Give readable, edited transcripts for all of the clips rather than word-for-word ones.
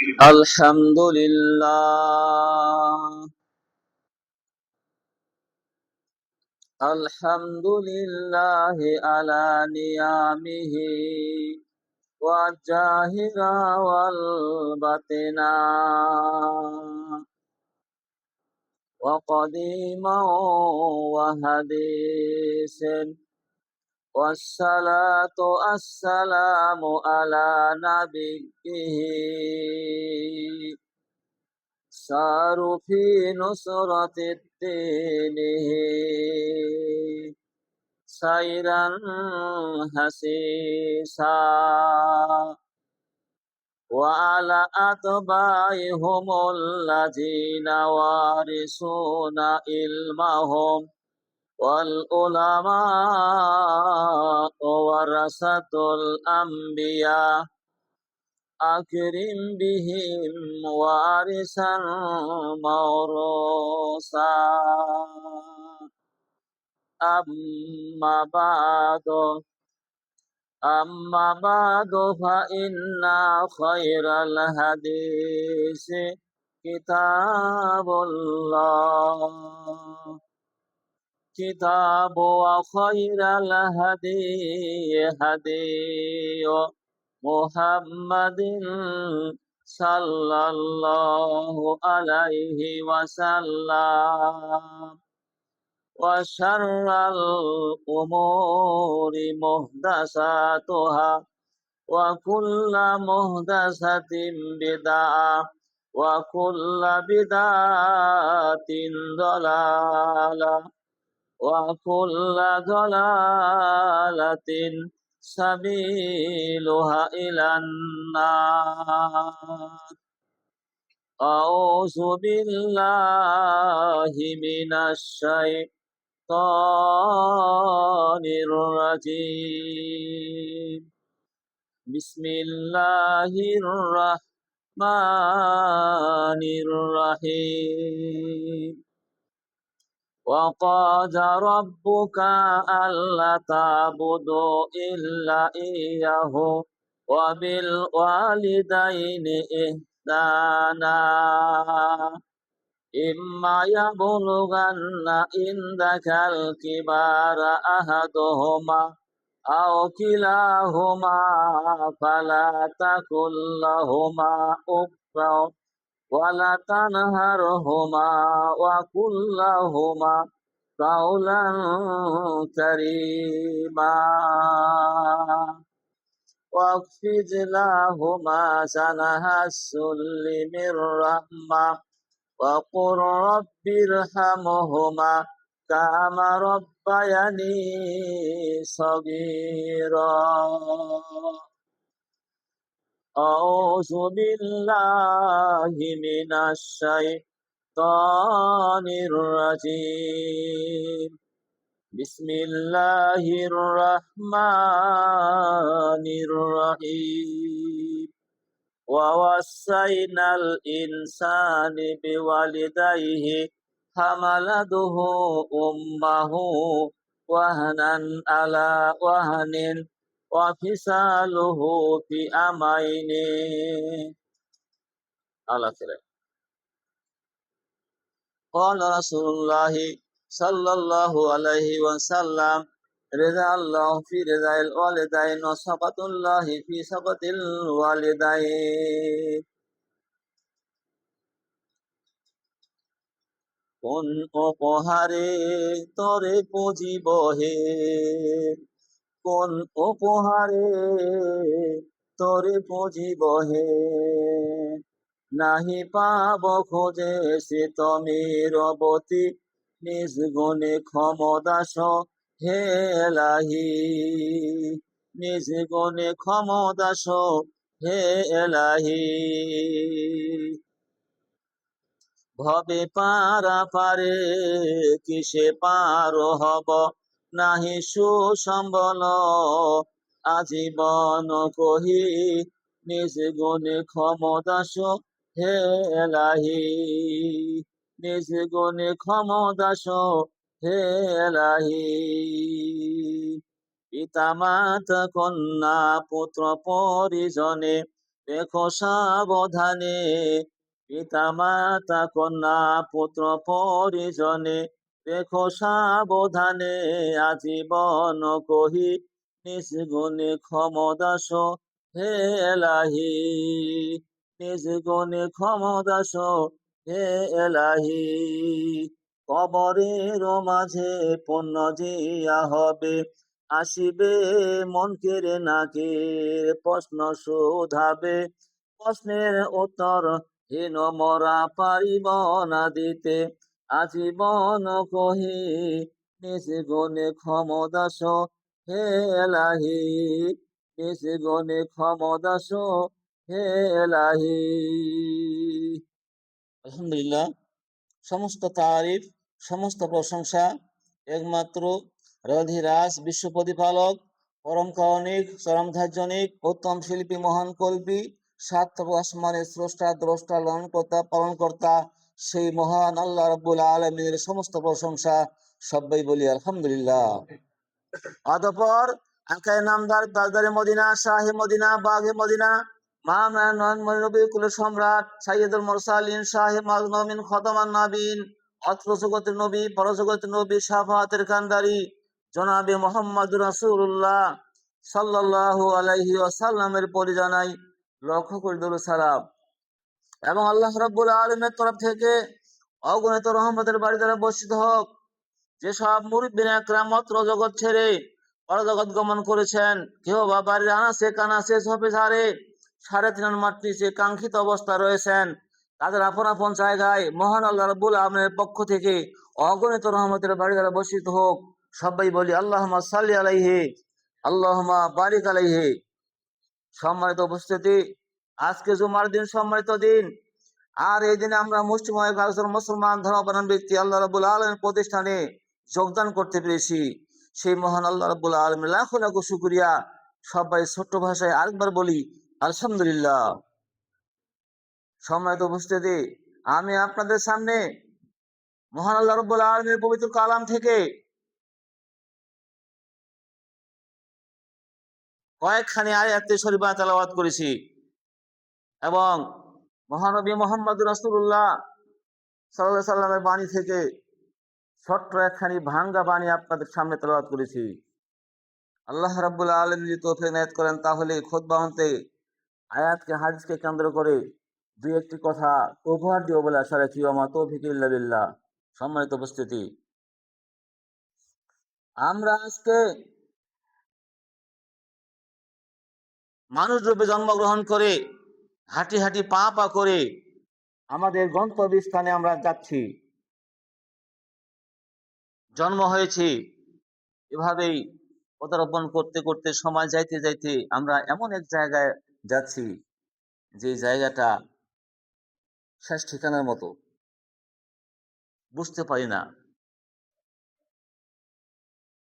الحمد لله. الحمد لله على نعمه والظاهرة والباطنة وقديما وحديثا، والصلاة والسلام على نبيه ساروا في نصرة الدين سيرا حسيسا، وعلى أتباعهم الذين وارثون علمهم، والعلماء ورثة الأنبياء أكرم بهم وارثا موروثا. أما بعد فإن خير الحديث كتاب الله، وخير الهدي هدي محمد صلى الله عليه وسلم، وشر الأمور محدثاتها، وكل محدثة بدعة، وكل بدعة ضلالة، وكل ضلالة سبيلها إلى النار. أعوذ بالله من الشيطان الرجيم. بسم الله الرحمن الرحيم. وقال ربك ألا تعبدوا إلا إياه وبالوالدين إحسانا، إما يبلغن عندك الكبار أحدهما أو كلاهما فلا تقل لهما أف ولا تنهرهما وقل لهما قولا كريما، واخفض لهما جناح الذل من الرحمة، وقل رب ارحمهما كما ربياني صغيرا. أعوذ بالله من الشيطان الرجيم. بسم الله الرحمن الرحيم. ووصينا الإنسان بوالديه حملته أمه وهنا على وهن وفصاله في عامين. قال رسول الله صلى الله عليه وسلم: رضا الله في رضا الوالدين وسخط الله في سخط الوالدين। কোন উপহারে তোরে পুজিব হে, কোন উপহারে তোরে পুজিব হে, নাহি পাব খোঁজে সে তুমি রবতী, নিজ গুণে ক্ষমদাস হে এলাহি, নিজ গুণে ক্ষমদাস হে এলাহি। ভবে পারা পারে কিসে পার হব, নাহি সুসম্বল আজীবন কহি, নিজ গুণে ক্ষমদাস হে এলাহি, নিজ গুণে ক্ষমদাস হে এলাহি। পিতা মাতা কন্যা পুত্র পরিজনে দেখো সাবধানে, পিতা মাতা কন্যা পুত্র পরিজনে, দেখো সাবধানে, আজীবন কহি নিজ গুণে ক্ষমদাস হে এলাহি, নিজ গুণে ক্ষমদাস হে এলাহি। কবরের মাঝে পুণ্য জিয়া হবে, আসিবে মনকের নাকির, প্রশ্ন শুধাবে, প্রশ্নের উত্তর হীন মরা পারিব না দিতে, আজীবন কহি নিজ গুণে ক্ষমদাস হে এলাহি, নিজ গুণে ক্ষমদাস হে এলাহি। আলহামদুলিল্লাহ, সমস্ত তারিফ, সমস্ত প্রশংসা একমাত্র রধিরাজ বিশ্ব প্রতিপালক, পরম কারণিক, চরম ধার্যনিক, উত্তম শিল্পী, মহান কল্পী, সার্থক আসমানের স্রষ্টা, দ্রষ্টা, লালনকর্তা, পালনকর্তা, সেই মহান আল্লাহ রাব্বুল আলামিনের সমস্ত প্রশংসা সবাই বলি আলহামদুলিল্লাহ। অতঃপর আকাই নামদার তাজদারে মদিনা, শাহে মদিনা, বাগে মদিনা, নবী কুল সম্রাট, সাইয়্যিদুল মুরসালিন, শাহে মাজনুমিন, খতমান নাবিন, অত্র জগতের নবী, পরজগতের নবী, শাফাআতের কান্দারি জনাবে মুহাম্মদুর রাসূলুল্লাহ সাল্লাল্লাহু আলাইহি ওয়াসাল্লামের পরি জানাই লক্ষ কোটি দরুদ সালাম। এবং আল্লাহ রাব্বুল আলামিনের তরফ থেকে অগণিত রহমতের বাড়ি দ্বারা বর্ষিত হোক যেসব মুরিদ্দিন একরাম অত্র জগৎ ছেড়ে পরজগৎ গমন করেছেন, কেউ বা বাড়ির আনাচে কানাচে ঝোপে ঝাড়ে 3.5 মাটির নিচে কাঙ্ক্ষিত অবস্থা রয়েছেন, তাদের আপন আপন জায়গায় মহান আল্লাহ রাব্বুল আলামিনের পক্ষ থেকে অগণিত রহমতের বাড়ি দ্বারা বর্ষিত হোক। সবাই বলি আল্লাহুম্মা সাল্লি আলাইহি, আল্লাহুম্মা বারিক আলাইহি। সম্মানিত উপস্থিতি, আজকে জুমার দিন, সম্মানিত দিন। আর এই দিনে আমরা মুসলমান ধর্মপ্রাণ ব্যক্তি আল্লাহ রাব্বুল আলামিনের প্রতিষ্ঠানে যোগদান করতে পেরেছি। সেই মহান আল্লাহ রাব্বুল আলামিনের লাখো লাখো শুকরিয়া। সবাই ছোট্ট ভাষায় আরেকবার বলি আলহামদুলিল্লাহ। সম্মানিত উপস্থিতি, আমি আপনাদের সামনে মহান আল্লাহ রাব্বুল আলামিনের পবিত্র কালাম থেকে কয়েকখানি আয়াতে শরীফা তেলাওয়াত করেছি এবং মহানবী মুহাম্মদুর রাসূলুল্লাহ সাল্লাল্লাহু আলাইহি সাল্লামের বাণী থেকে ছোট্ট একখানি ভাঙ্গা বাণী আপনাদের সামনে তেলাওয়াত করেছি। আল্লাহ রাব্বুল আলামিন যদি তৌফিক ইনায়েত করেন তাহলে খুতবা অন্তে আয়াতকে হাদিসকে কেন্দ্র করে দুই একটি কথা উপহার দিব বলে আশা রাখি। ওয়া মা তৌফিক ইল্লা বিল্লাহ। সম্মানিত উপস্থিতি, আমরা আজকে মানুষ রূপে জন্মগ্রহণ করে হাঁটি হাঁটি পা পা করে আমাদের গন্তব্যস্থানে আমরা যাচ্ছি। জন্ম হয়েছে এভাবেই পদার্পণ করতে করতে সময় যাইতে যাইতে আমরা এমন এক জায়গায় যাচ্ছি যে জায়গাটা শেষ ঠিকানার মতো, বুঝতে পারি না।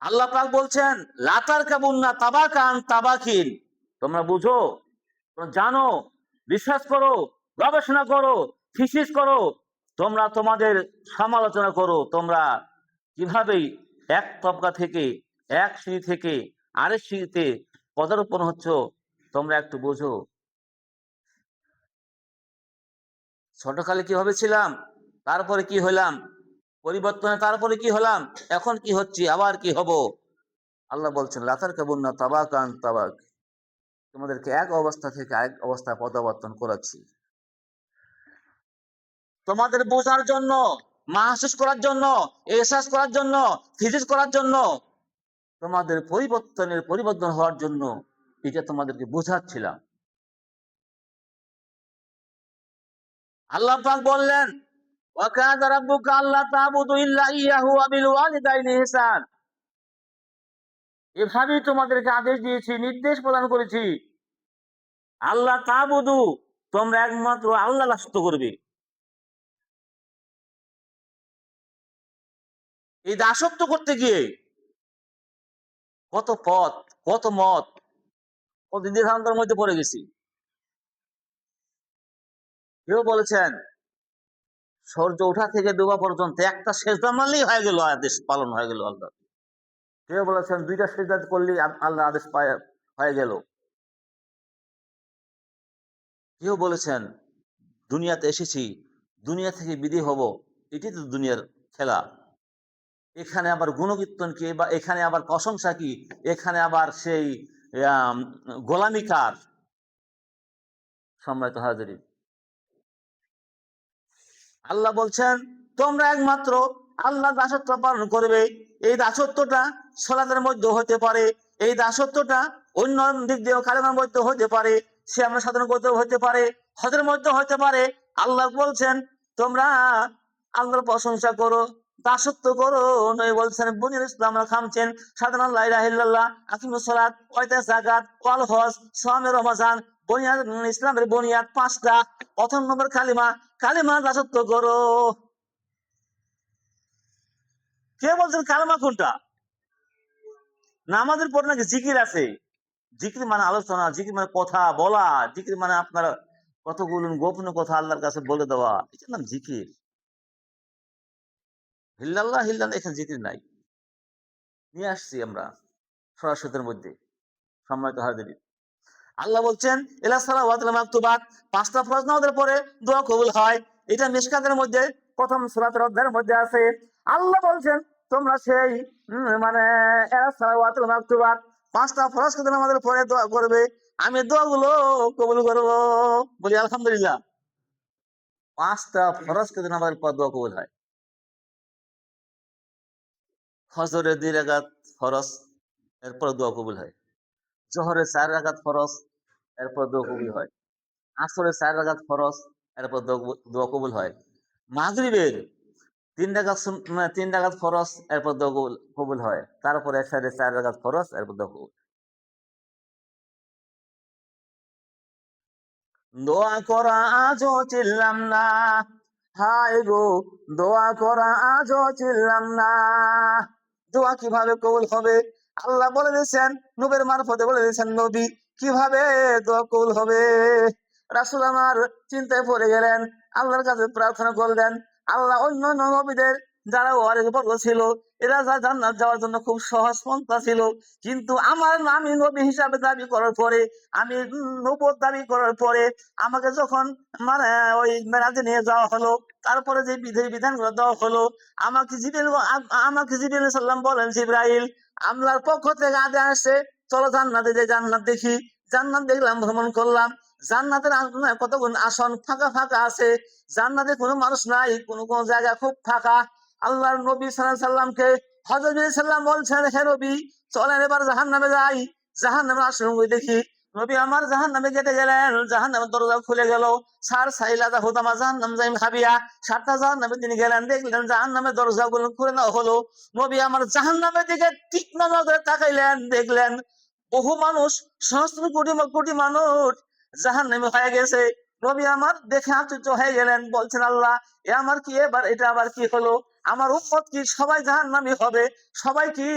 আল্লাহ পাক বলছেন লাতার কাবুন্না তাবাকান তাবাকিন, তোমরা বুঝো, তোমরা জানো, বিশ্বাস করো, গবেষণা করো, থিসিস করো, তোমরা তোমাদের সমালোচনা করো, তোমরা কিভাবেই এক তবকা থেকে, এক সিঁড়ি থেকে আরেক সিঁড়িতে পদার্পণ হচ্ছ, তোমরা একটু বোঝো। ছোটকালে কিভাবে ছিলাম, তারপরে কি হলাম, পরিবর্তনে তারপরে কি হলাম, এখন কি হচ্ছি, আবার কি হব। আল্লাহ বলছেন লাতার কাবুন্না তাবাকান তাবাক, তোমাদেরকে এক অবস্থা থেকে আরেক অবস্থায় পরিবর্তন করাচ্ছি তোমাদের বোঝার জন্য, মাহসুস করার জন্য, এহসাস করার জন্য, ফিজিস করার জন্য, তোমাদের পরিবর্তন হওয়ার জন্য এটা তোমাদেরকে বোঝাচ্ছিলাম। আল্লাহ পাক বললেন ওয়া কানা রাব্বুকা আল্লা তা'বুদু ইল্লা ইয়াহু ওয়া বিল ওয়ালিদাইনি ইহসান, এভাবেই তোমাদেরকে আদেশ দিয়েছি, নির্দেশ প্রদান করেছি, আল্লাহ তা'বুদু, তোমরা একমাত্র আল্লাহ দাসত্ব করবে। এই দাসত্ব করতে গিয়ে কত পথ, কত মত, কত দ্বিধাদ্বন্দ্বের মধ্যে পড়ে গেছি। কেউ বলেছেন সূর্য ওঠা থেকে ডোবা পর্যন্ত একটা সেজদা মারলেই হয়ে গেল, আদেশ পালন হয়ে গেল আল্লাহ। কেউ বলেছেন 2টা সেজদা করলেই আল্লাহ আদেশ হয়ে গেল। কেউ বলেছেন দুনিয়াতে এসেছি, দুনিয়া থেকে বিদায় হব, এটি তো দুনিয়ার খেলা। এখানে আবার গুণকীর্তন কি, বা এখানে আবার প্রশংসা কি, এখানে আবার সেই আম, গোলামি কার? সম্মানিত হাজিরিন, আল্লাহ বলছেন তোমরা একমাত্র আল্লাহ দাসত্ব পালন করবে। এই দাসত্বটা সালাতের মধ্যে হতে পারে, এই দাসত্বটা অন্য দিক দিয়েও কালেমার মধ্যে হতে পারে, সে আমরা সাধন করতে হতে পারে, হজের মধ্যে হতে পারে। আল্লাহ বলছেন তোমরা আল্লাহর প্রশংসা করো, দাসত্ব করো। নবী বলছেন বুনিয়াল ইসলাম আলা খামসিন, সাধারণ লা ইলাহা ইল্লাল্লাহ, আকিমুস সালাত, ওয়া ইতাজ যাকাত, ওয়াল হজ, সাওমে রমাজান। বুনিয়াদ ইসলামের বুনিয়াদ পাঁচটা। প্রথম নম্বর কালিমা, কালিমা দাসত্ব করো। কে বলছেন কালিমা কোনটা? নামাজের পর নাকি জিকির আছে? জিকির মানে আলোচনা, জিকির মানে কথা বলা, জিকির মানে আপনার কতগুলো গোপন কথা আল্লাহর কাছে বলে দেওয়া, এটার নাম জিকির। হিল্লাল্লাহ হিল্লাল্লাহ, এখানে জিকির নাই। নিয়ে আসছি আমরা সরাসরির মধ্যে। সম্মানিত হাজিরিন, আল্লাহ বলছেন ইলা সালাওয়াতুল মাকতুবাত, পাঁচটা ফরজ নামাজের পরে দোয়া কবুল হয়। এটা মিশকাতের মধ্যে প্রথম সূরাতের অধ্যায়ের মধ্যে আছে। আল্লাহ বলছেন তোমরা সেই মানে ইলা সালাওয়াতুল মাকতুবাত, পাঁচটা ফরজ নামাজের পরে দোয়া করবে, আমি দোয়াগুলো কবুল করব। বলি আলহামদুলিল্লাহ। পাঁচটা ফরজ নামাজের পর দোয়া কবুল হয়। ফজরের 2 রাকাত ফরজ, এরপর দোয়া কবুল হয়। জোহরের 4 রাকাত ফরজ, এরপর দোয়া কবুল হয়। আসরের 4 রাকাত ফরজ, এরপর দোয়া কবুল হয়। মাগরিবের 3 রাকাত 3 রাকাত ফরজ, এরপর দোয়া কবুল হয়। তারপরে এশারের 4 রাকাত ফরজ, এরপর দোয়া কবুল। দোয়া করা আজও চিনলাম না, হায় গো দোয়া করা আজও চিনলাম না। দোয়া কিভাবে কবুল হবে? আল্লাহ বলে দিয়েছেন, নবীর মারফতে বলে দিয়েছেন, নবী কিভাবে দোয়া কবুল হবে। রাসূল আমার চিন্তায় পড়ে গেলেন, আল্লাহর কাছে প্রার্থনা করলেন। আল্লাহ অন্য নবীদের যারা ওয়ারিস বর্গ ছিল, এরা যা জান্নাত যাওয়ার জন্য খুব সহজ পন্থা ছিল, কিন্তু আমি নবী হিসাবে দাবি করার পরে, আমি নবুয়ত দাবি করার পরে, আমাকে যখন মানে ওই মেরাজে নিয়ে যাওয়া হলো, তারপরে যে বিধানগুলো দেওয়া হলো, আমাকে জিবরিল সাল্লাম বলেন, জিবরাইল আল্লাহর পক্ষ থেকে আদেশ আসছে, চলো জান্নাতে যে জান্নাত দেখি। জান্নাত দেখলাম, ভ্রমণ করলাম। জান্নাতের কতগুলো আসন ফাঁকা ফাঁকা আছে, জান্নাতে কোনো মানুষ নাই, কোন কোন জায়গা খুব ফাঁকা। আল্লাহর নবী সাল্লাল্লাহু আলাইহি সাল্লামকে হযরত সাল্লাম বলছেন, হে নবী চলেন এবার জাহান্নামে যাই, জাহান্নামের আসন দেখি। নবী আমার জাহান্নামে গেটে গেলেন, জাহান্নামের দরজা খুলে গেল। সার সাইলা হুদামা জাহান্নাম যাইম খাবিয়া, 7টা জাহান্নামে তিনি গেলেন, দেখলেন জাহান্নামের দরজাগুলো খুলে দেওয়া হলো। নবী আমার জাহান্নামের দিকে তীক্ষ্ণ নজরে তাকাইলেন, দেখলেন বহু মানুষ, সহস্র কোটি কোটি মানুষ জাহান্নামে হয়ে গেছে। নবী আমার দেখে আশ্চর্য হয়ে গেলেন, বলছেন আল্লাহ এ আমার কি, এবার এটা আবার কি হলো? আমার উম্মত কি সবাই জাহান্নামী হবে? সবাই কি,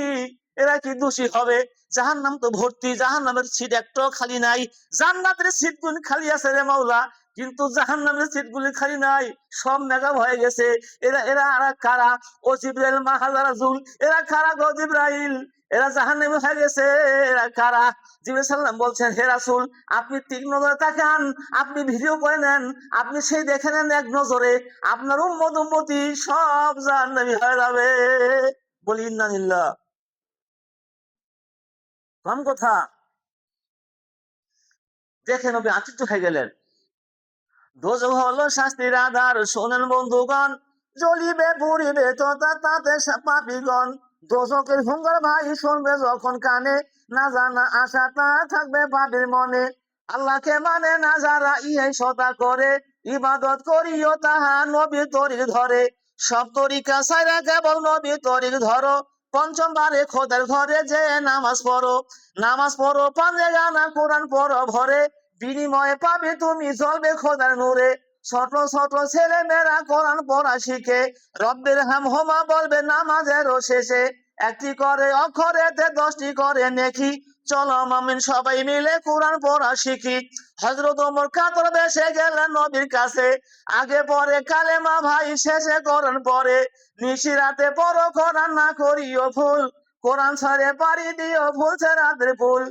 এরা কি দোষী হবে? জাহান্নাম তো ভর্তি, জাহান্নামের সিট একটাও খালি নাই। জান্নাতের সিট গুলি খালি আছে রে মাওলা, কিন্তু জাহান্নামের সিট গুলি খালি নাই, সব মেকআপ হয়ে গেছে। এরা এরা আর কারা? ও জিবরাইল মাহাজা রাসূল, এরা কারা গো জিবরাইল? এরা জাহান্নামী হয়ে গেছে, এরা কারা? জিবরাইল সাল্লাম বলছেন, হে রাসূল আপনি তীক্ষ্ণ নজরে তাকান, আপনি ভিডিও করে নেন, আপনি সেই দেখে নেন এক নজরে, আপনার উম্মত উম্মতি সব জাহান্নামী হয়ে যাবে। বলি ইন্না লিল্লাহ। কম কথা, দেখে নবী আশ্চর্য হয়ে গেলেন। দোজখ হলো শাস্তির আধার, শোনেন বন্ধুগণ, জ্বলিবে পুড়িবে তো তাতে পাপীগণ। দোজখের হুঙ্কার ভাই শুনবে যখন কানে, না জানা আশাটা থাকবে পাপীর মনে। আল্লাহকে মানে না যারা ইহাই সদা করে, ইবাদত করিও তাহা নবীর তরিক ধরে। সব তরিকা ছাইরা কেবল নবীর তরিক ধরো, পঞ্চমবারে খোদার ঘরে যে নামাজ পড়ো। নামাজ পড়ো পাঞ্জে গানা, কোরআন পড়ো ভরে, বিনিময়ে পাবে তুমি জ্বলবে খোদার নূরে। ছোট ছোট ছেলে মেয়েরা কোরআন পড়া শিখে, রব্বের হাম হোমা বলবে নামাজের শেষে। একটি করে অক্ষরেতে 10টি করে নেকি, চলো মামিন সবাই মিলে কোরআন পড়া শিখি। হযরত ওমর কাতর বেশে গেলেন নবীর কাছে, আগে পরে কালেমা ভাই শেষে কোরআন পড়ে। নিশিরাতে পড়ো কোরআন, না করিও ভুল, কোরআন ছাড়ে পারি দিও ভুলছে রাতের ফুল।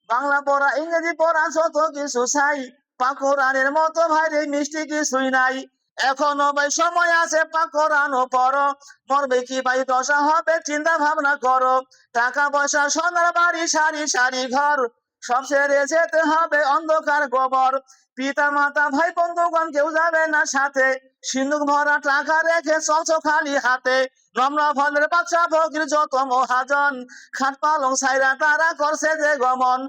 বাংলা পড়া ইংরেজি পড়া যত কিছু চাই, পাক কোরআনের মতো ভাই রে মিষ্টি কিছুই নাই। এখনো ভাই সময় আছে, পাক কোরআনও পড়ো। মরবে কি ভাই দশা হবে চিন্তা ভাবনা করো। টাকা পয়সা সোনার বাড়ি সারি সারি ঘর, সব ছেড়ে যেতে হবে অন্ধকার গোবর। পিতা মাতা ভাই বন্ধুগণ কেউ যাবে না সাথে, সিন্ধুক ভরা টাকা রেখে চলছো খালি হাতে। রমনা ফলের বাচ্চা ফকির যত মহাজন, খাট পালং সাইরা তারা করছে যে গমন।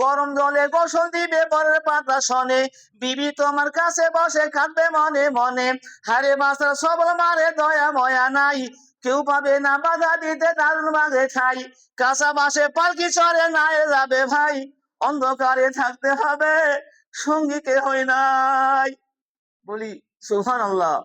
গরম জলে গোসল দিবে পরের পাতা শনে, বিবি তোমার কাছে বসে কাঁদবে মনে মনে। হারে বাঁচার সবল মারে দয়া ময়া নাই, কেউ পাবে না বাধা দিতে দারুণ বাগে খাই। কাঁচা বাসে পালকি চড়ে নাই যাবে ভাই, অন্ধকারে থাকতে হবে সঙ্গী কেহই নাই। বলি সুবহানাল্লাহ।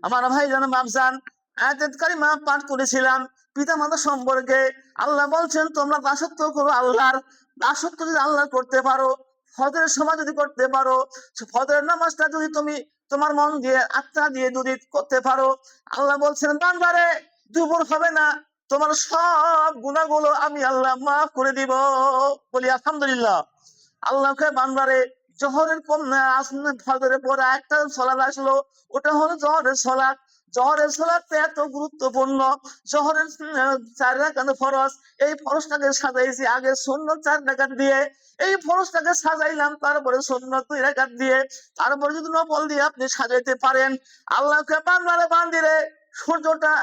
আমার ভাই যেন বাপজান, আয়াতুল কারিমা পাঠ করেছিলাম পিতা মাতা সম্পর্কে। আল্লাহ বলছেন তোমরা দাসত্ব করো আল্লাহর। দাসত্ব যদি আল্লাহ করতে পারো, ফজরের সময় যদি করতে পারো, ফজরের নামাজটা যদি তুমি তোমার মন দিয়ে আত্মা দিয়ে যদি করতে পারো, আল্লাহ বলছেন বান্দারে দুপুর হবে না, তোমার সব গুনাহগুলো আমি আল্লাহ মাফ করে দিব। বলি আলহামদুলিল্লাহ। আল্লাহকে বান্দারে জোহরের ফজরের পরে একটা সালাত আসলো, ওটা হলো জোহরের সালাত। জোহরের সালাত এত গুরুত্বপূর্ণ। জোহরের 4 রাকাত ফরজ, এই ফরজটাকে সাজাইছি আগে সুন্নত 4 রাকাত দিয়ে। এই ফরজটাকে সাজাইলাম, তারপরে সুন্নত 2 রাকাত দিয়ে, তারপরে যদি নফল দিয়ে আপনি সাজাইতে পারেন। আল্লাহকে বান্দারে বান্দিরে সূর্যটা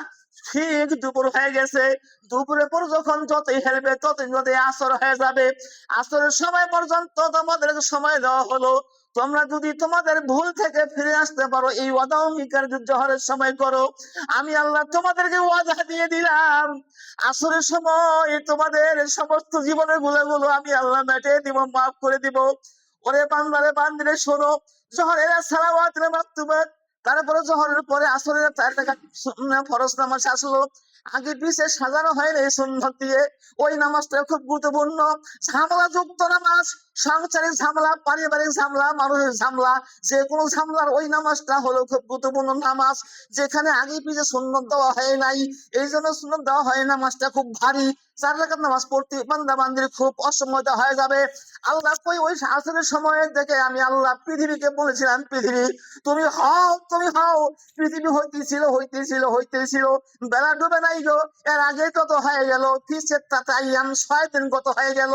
ঠিক দুপুর হয়ে গেছে, দুপুরের পর যখন যতই হেলবে যতই আসর হয়ে যাবে, আসরের সময় পর্যন্ত তোমাদেরকে সময় দেওয়া হলো। তোমরা যদি তোমাদের ভুল থেকে ফিরে আসতে পারো, এই ওয়াদা অঙ্গীকার জোহরের সময় করো, আমি আল্লাহ তোমাদেরকে ওয়াদা দিয়ে দিলাম আসরের সময় তোমাদের সমস্ত জীবনের গুলো আমি আল্লাহ মেটে দিব, মাফ করে দিব। ওরে বান্দারে বান্দিরে শোনো, জোহরের সালাওয়াতের মাকতুবাত, তারপরে জোহরের পরে আসরের 4 রাকাত ফরজ নামাজ আসলো, আগে পিছে সাজানো হয় না এই সুন্নত দিয়ে। ওই নামাজটা খুব গুরুত্বপূর্ণ। ঝামেলা যুক্ত নামাজ, সাংসারিক ঝামেলা, পারিবারিক ঝামেলা, মানুষের ঝামেলা, যে কোনো ঝামেলার ওই নামাজটা হলো খুব গুরুত্বপূর্ণ নামাজ, যেখানে আগে পিছে সুন্নত দেওয়া হয় নাই। এই জন্য সুন্নত দেওয়া হয়, নামাজটা খুব ভারী। 4 রাকাত নামাজ পড়তে বান্দা বান্দির খুব অসময়টা হয়ে যাবে। আল্লাহ কই ওই আসরের সময়ের থেকে আমি আল্লাহ পৃথিবীকে বলেছিলাম, পৃথিবী তুমি হও, তুমি হও। পৃথিবী হইতেছিল, বেলা ডুবে নাই গো, এর আগে কত হয়ে গেল, ফিসের তাতে আইয়াম 6 দিন কত হয়ে গেল,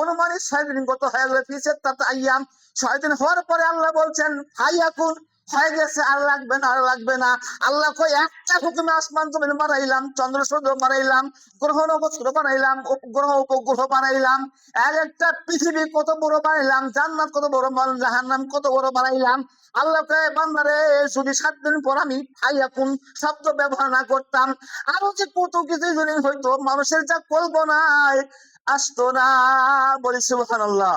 অনুমানিক 6 দিন কত হয়ে গেল, ফিসের তাতে আইয়াম 6 দিন হওয়ার পরে আল্লাহ বলছেন হাই এখন হয়ে গেছে, আর লাগবে না, আর লাগবে না। আল্লাহ কই একটা হুকুমে আসমান জমিন বানাইলাম, চন্দ্র সূর্য বানাইলাম, গ্রহ নক্ষত্র বানাইলাম, উপগ্রহ উপগ্রহ বানাইলাম, এক একটা পৃথিবী কত বড় বানাইলাম, জান্নাত কত বড়, জাহান্নাম কত বড় বানাইলাম। আল্লাহকে বান্দারে যদি 7 দিন পর আমি হাইয়াকুন শব্দ ব্যবহার না করতাম, আরো যে কত কিছু যদি হইতো, মানুষের যা কল্পনায় আসতো না। বলি সুবহানাল্লাহ।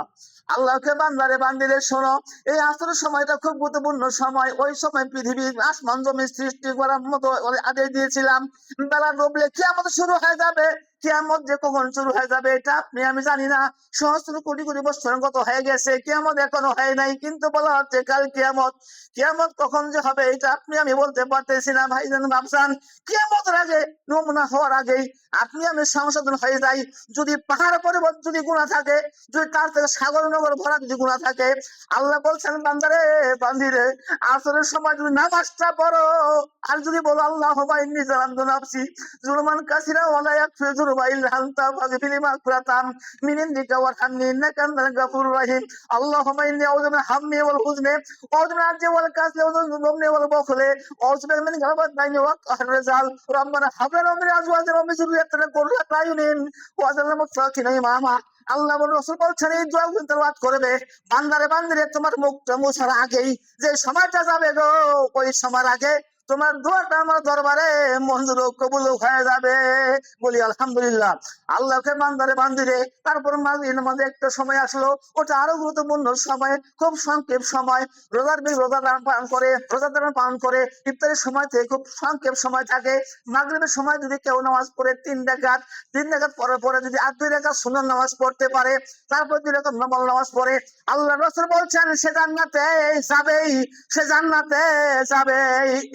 আল্লাহকে বান্দারে বান্দিরে শোনো, এই আসরের সময়টা খুব গুরুত্বপূর্ণ সময়। ওই সময় পৃথিবী আসমান জমি সৃষ্টি করার মতো আদেশ দিয়েছিলাম। বেলা ডুবলে কিয়ামত শুরু হয়ে যাবে। কিয়ামত যে কখন শুরু হয়ে যাবে এটা আপনি আমি জানি না। সহস্র কোটি কোটি বছর গত হয়ে গেছে, কিয়ামত এখনো হয় নাই, কিন্তু বলা হচ্ছে কাল কিয়ামত। কিয়ামত কখন যে হবে এটা আপনি আমি বলতে পারতেছি না ভাইজান বাপজান। কিয়ামতের আগে, নমুনা হওয়ার আগেই আপনি আমি সংশোধন হয়ে যাই। যদি পাহাড় পর্বত যদি গুণা থাকে, যদি তার থেকে সাগর নগর ভরা যদি গুণা থাকে, আল্লাহ বলছেন বান্দারে বান্দিরে আসরের সময় যদি নামাজটা পড়ো, আর যদি বলো আল্লাহ ইন্নী যালামতু নাফসি জুলমান কাসীরা ওয়া লা ইয়াগফিরু যুনুবা ইল্লা আনতা ফাগফিরলি মাগফিরাতাম মিন ইনদিকা ওয়ারহামনি ইন্নাকা আনতাল গাফুরুর রহিম। আল্লাহুম্মা ইন্নী আউযু মিনাল হাম্মি ওয়াল হুজনি ওয়া আউযু মিনাল আজজি ওয়াল কাসলি ওয়া আউযু মিনাল ওয়াল বুখলি ওয়া আউযু বিকা মিন গালাবাতিল বাইনি ওয়া কাহরির রিজাল। রাব্বানা হাব লানা মিন আজওয়াজিনা ওয়া মিন যুররিয়্যাতিনা কুররাতা আয়ুনিন ওয়াজআলনা মুত্তাকিনা ইমামা। আল্লাহ রাসূল বলছেন এই দোয়া তেলাওয়াত করবে, বান্দারে বান্দিরে তোমার মুখটা মোছার আগেই যে সময়টা যাবে গো, ওই সময়ের আগে তোমার দোয়াটা আমার দরবারে মঞ্জুর কবুল হয়ে যাবে। বলি আলহামদুলিল্লাহ। আল্লাহকে বান্দারে বান্দিরে তারপর মাঝে একটা সময় আসলো, ওটা আরো গুরুত্বপূর্ণ সময়, খুব সংক্ষেপ সময়। রোজাদার পালন করে ইফতারের সময় থেকে খুব সংক্ষেপ সময় থাকে। মাগরিবের সময় যদি কেউ নামাজ পড়ে 3 রাকাত পরে পরে যদি 2 রাকাত সুন্নাত নামাজ পড়তে পারে, তারপর 2 রাকাত নফল নামাজ পড়ে, আল্লাহ রাসূল বলছেন সে জান্নাতে যাবেই, সে জান্নাতে যাবে।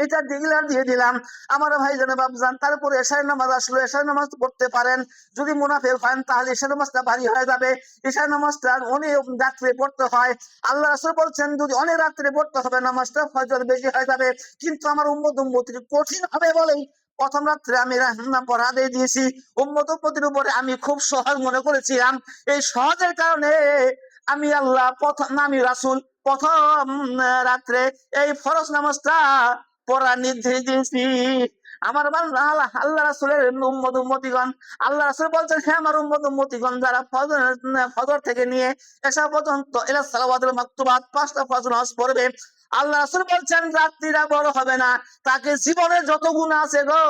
এটা ডিক্লেয়ার দিয়ে দিলাম। আমার ভাই জানে বাবজান, তারপরে এশার নামাজ আসলো, এশার নামাজ পড়তে পারেন। যদি মুনাফিক হন তাহলে এশার নামাজটা ভারী হয়ে যাবে, এশার নামাজটা অনেক রাত্রে পড়তে হয়। আল্লাহ রাসূল বলছেন যদি অনেক রাত্রে পড়তে হবে নামাজটা ফজর বেশি হয়ে যাবে, কিন্তু আমার উম্মতির কঠিন হবে বলেই প্রথম রাত্রে আমি রান্না পড়া দিয়ে দিয়েছি। উম্মতের উপরে আমি খুব সহজ মনে করেছিলাম। এই সহজের কারণে আমি আল্লাহ প্রথম আমি রাসূল প্রথম রাত্রে এই ফরজ নামাজটা পড়ার নির্দেশ দিয়েছি। আমার আল্লাহ রাসূলের উম্মতিগণ, আল্লাহ রাসূল বলছেন হে আমার উম্মতিগণ, যারা ফজর থেকে নিয়ে এশা পর্যন্ত ইলা সালাওয়াতুল মাকতুবাত 5টা ফজর নামাজ পড়বে, আল্লাহ রাসূল বলছেন রাত্রিটা বড় হবে না, তাকে জীবনে যত গুনাহ আছে গো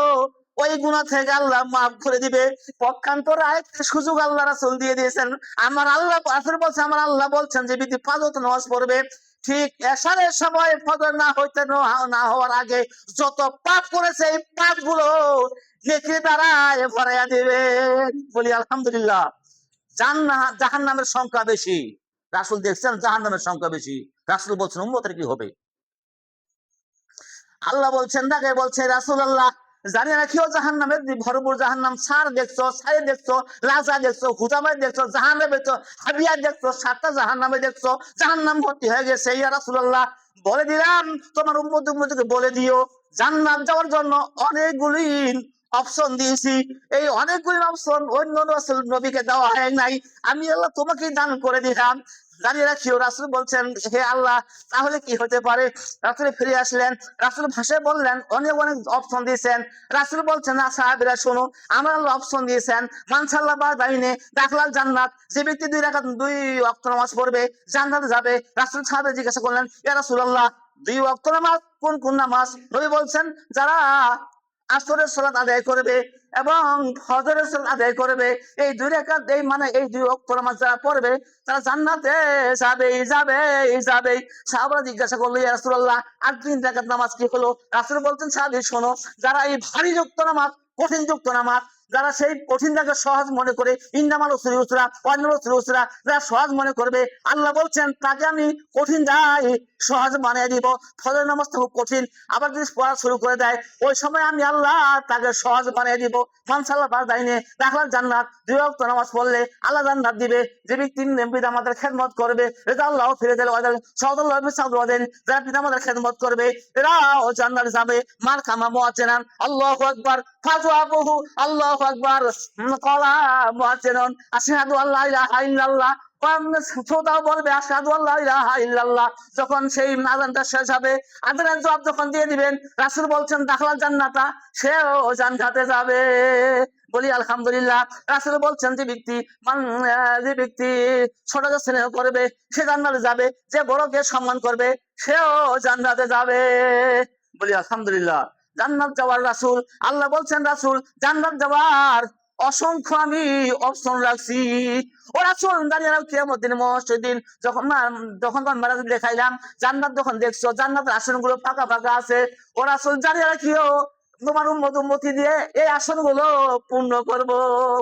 ওই গুনাহ থেকে আল্লাহ মাফ করে দিবে। পক্ষান্তরে আরেকটা সুযোগ আল্লাহ রাসূল দিয়ে দিয়েছেন। আমার আল্লাহ রাসূল বলছেন, আমার আল্লাহ বলছেন যে ব্যক্তি 5 ওয়াক্ত নামাজ পড়বে, ঠিক এশারের সময় ফজর না হইতে না হওয়ার আগে যত পাপ করেছে এই পাপ গুলো নেকির দ্বারা ভরাইয়া দিবে। বলি আলহামদুলিল্লাহ। জাহান্নামের সংখ্যা বেশি, রাসূল দেখছেন জাহান্নামের সংখ্যা বেশি। রাসূল বলছেন উম্মতের কি হবে? আল্লাহ বলছেন তাকে বলছে রাসূলুল্লাহ জানি রাখিও জাহান্নামের ভরপুর জাহান্নাম, সার দেখছো, ছাই দেখছো, রাজা দেখছো, হুজামাই দেখছো, জাহান্নামে দেখছো, হাবিয়া দেখছো, 7টা জাহান্নামে দেখছো, জাহান্নাম ভর্তি হয়ে গেছে। ইয়া রাসূলুল্লাহ বলে দিলাম তোমার উম্মতকে বলে দিও জান্নাত যাওয়ার জন্য অনেকগুলি অপশন দিয়েছি। এই অনেকগুলি অপশন অন্য রাসূল নবীকে দেওয়া হয় নাই, আমি আল্লাহ তোমাকে দান করে দিলাম। জানিয়ে রাখিও। রাসূল বলছেন হে আল্লাহ তাহলে কি হতে পারে? রাসূল ফিরে আসলেন, রাসূল ভাষায় বললেন অনেক অপশন দিয়েছেন। রাসূল বলছেন না সাহাবীরা শোনো, আমার আল্লাহ অপশন দিয়েছেন মান সাল্লা বা দাইনে দাখলাল জান্নাত, যে ব্যক্তি 2 ওয়াক্ত নামাজ পড়বে জান্নাতে যাবে। রাসূল সাহাবী জিজ্ঞাসা করলেন ইয়া রাসূলুল্লাহ 2 ওয়াক্ত নামাজ কোন কোন নামাজ? নবী বলছেন যারা আসরের সালাত আদায় করবে এবং ফজরের সালাত আদায় করবে, এই 2 রাকাত এই 2 ওয়াক্ত নামাজ যারা পড়বে তারা জান্নাতে যাবে। সাহাবারা জিজ্ঞাসা করলো ইয়া রাসূলুল্লাহ আর 3 রাকাত নামাজ কি হলো? রাসূল বলতেন সাহাবী শোনো, যারা এই ভারী যুক্ত নামাজ, কঠিন যুক্ত নামাজ, যারা সেই কঠিনটাকে সহজ মনে করে ইন্নামাল উসরি ইউসরা ওয়ান্নাল উসরি ইউসরা, যারা সহজ মনে করবে আল্লাহ বলছেন তাকে আমি কঠিন যাই সহজ বানিয়ে দিব। ফজর নামাজটা খুব কঠিন, আবার যদি পড়া শুরু করে দেয় ওই সময় আমি আল্লাহ তাকে সহজ বানিয়ে দিব। মান সাল্লাহ বা দাইনে দাখলাল জান্নাত, 2 ওয়াক্ত নামাজ পড়লে আল্লাহ জান্নাত দিবে। যে ব্যক্তি পিতামাতার খেদমত করবে রেজা আল্লাহ ফিরে দিল সাউদুল্লাহ বিন সাউদ ওয়াদেন, যারা পিতামাতার খেদমত করবে এরাও জান্নাতে যাবে। মার কামা মুআজ্জিনান আল্লাহু আকবার ফাজওয়াবুহু আল্লাহু আকবার ক্বালা মুআজ্জিনান আশহাদু আল্লা ইলাহা ইল্লাল্লাহ, শ্রোতাও বলবে আশহাদু আল্লা ইলাহা ইল্লাল্লাহ। যখন সেই আযানটা শেষ হবে আযানের জবাব যখন দিয়ে দিবেন রাসূল বলছেন দাখলাল জান্নাতা, সেও জান্নাতে যাবে। বলি আলহামদুলিল্লাহ। রাসূল বলছেন যে ব্যক্তি ছোটকে স্নেহ করবে সে জান্নাতে যাবে, যে বড়কে সম্মান করবে সেও জান্নাতে যাবে। বলি আলহামদুলিল্লাহ। জান্নাত যাওয়ার রাসূল, আল্লাহ বলছেন রাসূল জান্নাত যাওয়ার অসংখ্য আমি অপশন রাখছি। ও রাসূল দাঁড়িয়ে রাখো কিয়ামত দিন মহশর দিন যখন মারাজ দেখাইলাম জান্নাত, যখন দেখছো জান্নাতের আসনগুলো ফাঁকা ফাঁকা আছে, ও রাসূল দাঁড়িয়ে রাখিও তোমার উম্মতি দিয়ে এই আসনগুলো পূর্ণ করব।